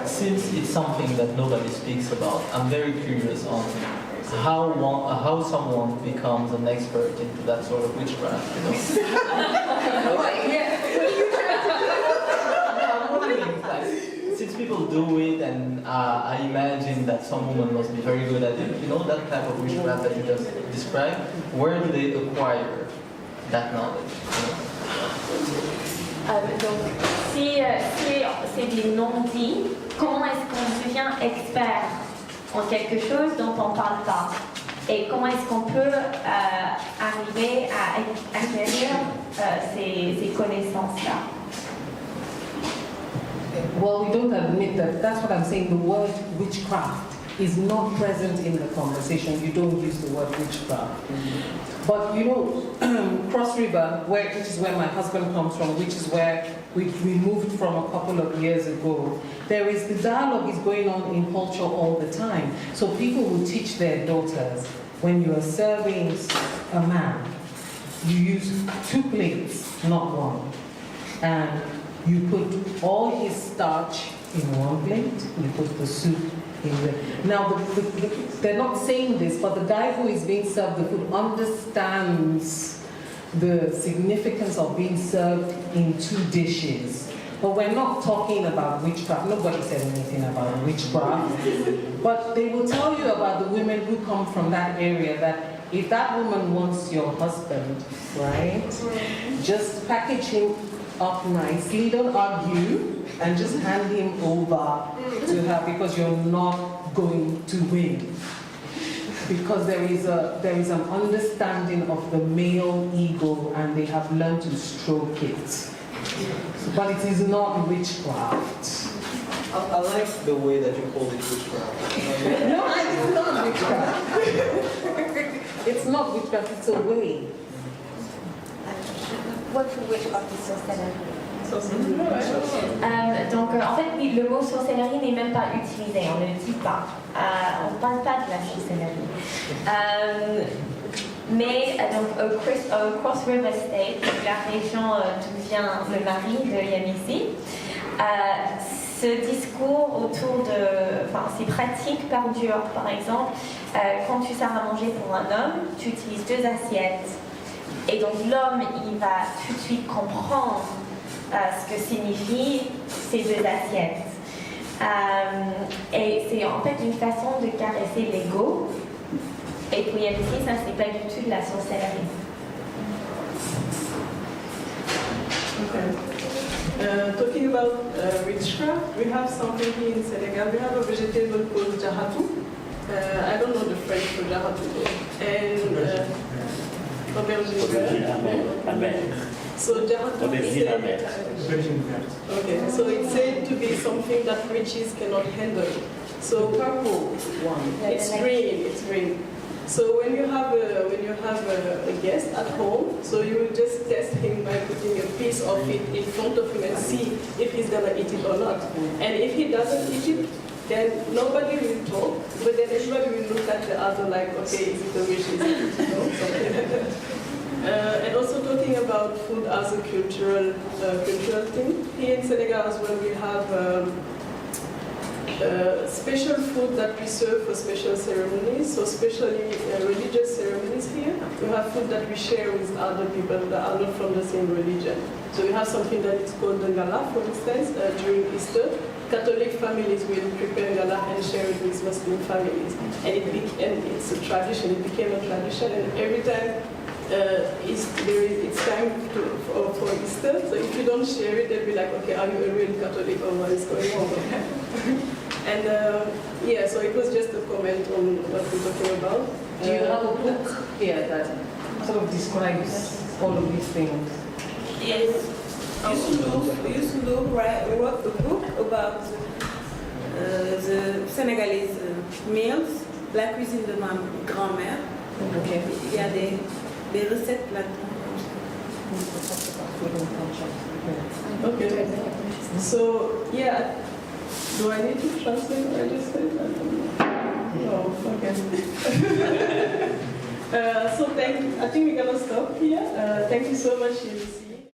Since it's something that nobody speaks about, I'm very curious on how someone becomes an expert into that sort of witchcraft, you know? Since people do it, and I imagine that some women must be very good at it, you know, that type of witchcraft that you just described, where do they acquire that knowledge? Donc, si c'est des non-dits, comment est-ce qu'on devient expert en quelque chose dont on ne parle pas? Et comment est-ce qu'on peut arriver à acquérir ces connaissances-là? Well, we don't admit that. That's what I'm saying. The word witchcraft is not present in the conversation. You don't use the word witchcraft. But you know, Cross River, which is where my husband comes from, which is where we moved from a couple of years ago, the dialogue is going on in culture all the time. So people will teach their daughters, when you are serving a man, you use 2 plates, not 1. And you put all his starch in 1 plate, you put the soup in the... Now, they're not saying this, but the guy who is being served the food understands the significance of being served in 2 dishes. But we're not talking about witchcraft. Nobody said anything about witchcraft. But they will tell you about the women who come from that area, that if that woman wants your husband, right, just package him up nicely, don't argue, and just hand him over to her, because you're not going to win. Because there is an understanding of the male ego, and they have learned to stroke it. But it is not witchcraft. I like the way that you call it witchcraft. No, it's not witchcraft. It's not witchcraft, it's a way. What witchcraft is sorcellerie? Donc en fait oui, le mot sorcellerie n'est même pas utilisé, on ne le dit pas. On ne parle pas de la sorcellerie. Mais donc au Cross River State, la région d'où vient le mari de Yemisi, ce discours autour de, enfin ces pratiques perdurent. Par exemple, quand tu sers à manger pour un homme, tu utilises 2 assiettes. Et donc l'homme, il va tout de suite comprendre ce que signifient ces 2 assiettes. Et c'est en fait une façon de caresser l'ego. Et pour Yemisi, ça c'est pas du tout de la sorcellerie. Okay. Talking about witchcraft, we have something here in Senegal. We have a vegetable called jahatu. I don't know the French for jahatu. And so jahatu is okay. So it's said to be something that witches cannot handle. So purple one. It's green. It's green. So when you have a guest at home, so you will just test him by putting a piece of it in front of him and see if he's gonna eat it or not. And if he doesn't eat it, then nobody will talk, but then everybody will look at the other like, okay, is it a wish, is it, something like that. And also talking about food as a cultural thing. Here in Senegal as well, we have special food that we serve for special ceremonies, so especially religious ceremonies here. We have food that we share with other people that are not from the same religion. So we have something that is called the ngala, for instance, during Easter. Catholic families will prepare ngala and share it with Muslim families. And it's a tradition, it became a tradition, and every time it's time for Easter, so if you don't share it, they'll be like, okay, are you a real Catholic or what is going on? And yeah, so it was just a comment on what we're talking about. Do you have a book here that sort of describes all of these things? Yes. Yusulu wrote a book about the Senegalese meals, la cuisine de ma grand-mère. Okay. Il y a des recettes là-dedans. Okay. So, yeah. Do I need to translate what I just said? No, okay. So I think we're gonna stop here. Thank you so much, Yemisi.